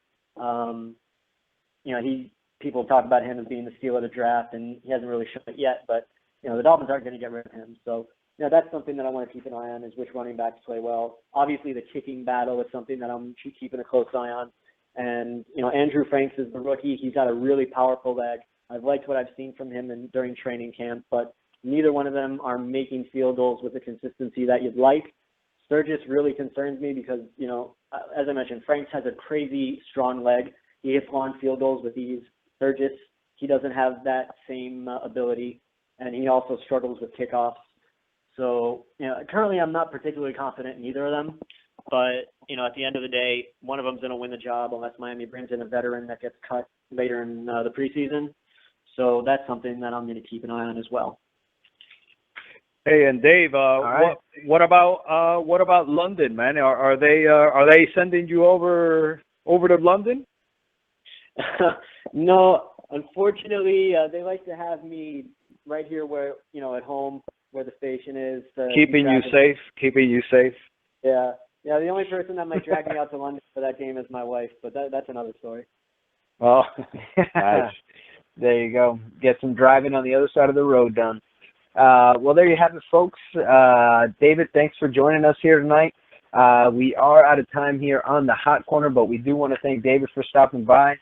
People talk about him as being the steal of the draft, and he hasn't really shown it yet. But the Dolphins aren't going to get rid of him. So that's something that I want to keep an eye on is which running backs play well. Obviously, the kicking battle is something that I'm keeping a close eye on. And Andrew Franks is the rookie. He's got a really powerful leg. I've liked what I've seen from him during training camp, but neither one of them are making field goals with the consistency that you'd like. Sturgis really concerns me because, as I mentioned, Franks has a crazy strong leg. He hits long field goals with ease. Sturgis, he doesn't have that same ability, and he also struggles with kickoffs. So, currently I'm not particularly confident in either of them, but, at the end of the day, one of them's going to win the job unless Miami brings in a veteran that gets cut later in the preseason. So that's something that I'm going to keep an eye on as well. Hey, and Dave, right. what about London, man? Are they sending you over to London? No, unfortunately, they like to have me right here where at home where the station is. Keeping you safe. Yeah, Yeah, the only person that might drag me out to London for that game is my wife, but that's another story. Oh, nice. There you go. Get some driving on the other side of the road done. Well, there you have it, folks. David, thanks for joining us here tonight. We are out of time here on the Hot Corner, but we do want to thank David for stopping by.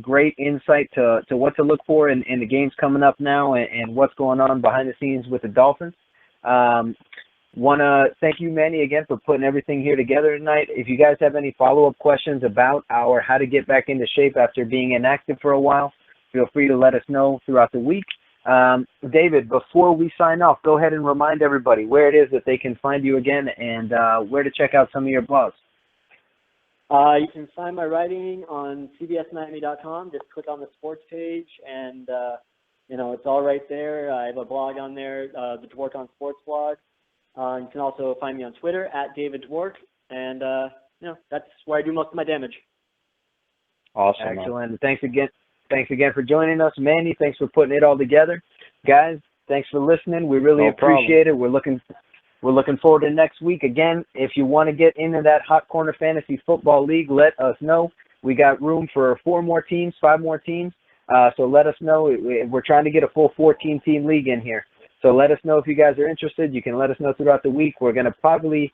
Great insight to what to look for in the games coming up now and what's going on behind the scenes with the Dolphins. Want to thank you, Manny, again for putting everything here together tonight. If you guys have any follow-up questions about our how to get back into shape after being inactive for a while, feel free to let us know throughout the week. David, before we sign off, go ahead and remind everybody where it is that they can find you again and where to check out some of your blogs. You can find my writing on cbsmiami.com. Just click on the sports page, and it's all right there. I have a blog on there, the Dwork on Sports blog. You can also find me on Twitter at David Dwork, and that's where I do most of my damage. Awesome. Excellent. Man. Thanks again for joining us, Manny. Thanks for putting it all together, guys. Thanks for listening. We really appreciate it. We're looking forward to next week. Again, if you want to get into that Hot Corner Fantasy Football League, let us know. We got room for 5 more teams. So let us know. We're trying to get a full 14-team league in here. So let us know if you guys are interested. You can let us know throughout the week. We're going to probably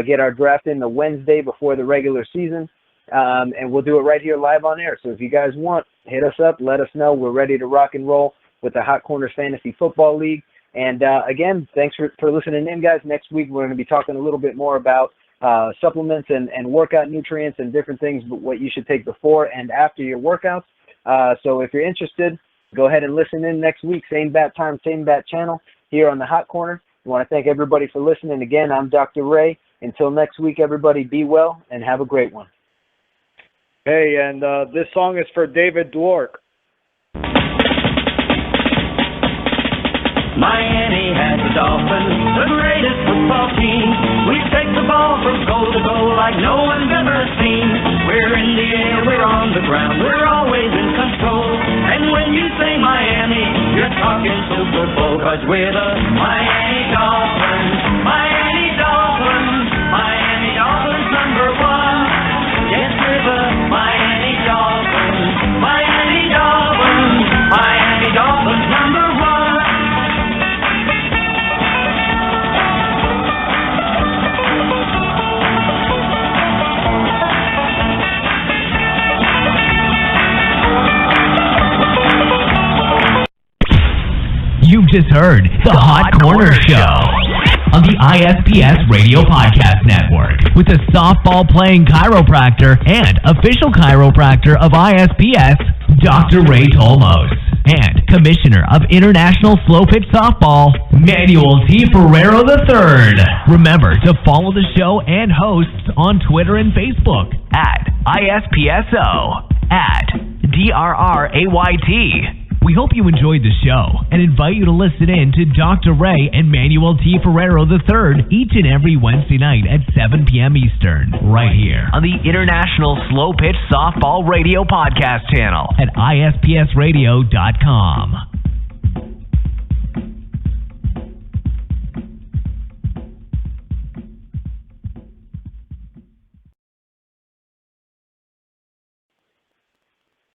get our draft in the Wednesday before the regular season, and we'll do it right here live on air. So if you guys want, hit us up. Let us know. We're ready to rock and roll with the Hot Corners Fantasy Football League. And again, thanks for listening in, guys. Next week, we're going to be talking a little bit more about supplements and workout nutrients and different things, but what you should take before and after your workouts. So if you're interested, go ahead and listen in next week. Same bat time, same bat channel here on the Hot Corner. I want to thank everybody for listening. Again, I'm Dr. Ray. Until next week, everybody be well and have a great one. Hey, and this song is for David Dwork. Miami has the Dolphins, the greatest football team. We take the ball from goal to goal like no one's ever seen. We're in the air, we're on the ground, we're always in control. And when you say Miami, you're talking Super Bowl, 'cause we're the Miami Dolphins, Miami Dolphins, Miami Dolphins #1. Yes, we're the Miami Dolphins, Miami Dolphins, Miami Dolphins #1. You've just heard the Hot Corner Show on the ISPS Radio Podcast Network with the softball-playing chiropractor and official chiropractor of ISPS, Dr. Ray Tolmos, and Commissioner of International Slow Pitch Softball, Manuel T. Ferrero III. Remember to follow the show and hosts on Twitter and Facebook at ISPSO, at DRRAYT. We hope you enjoyed the show and invite you to listen in to Dr. Ray and Manuel T. Ferrero III each and every Wednesday night at 7 p.m. Eastern, right here on the International Slow Pitch Softball Radio Podcast channel at ISPSradio.com.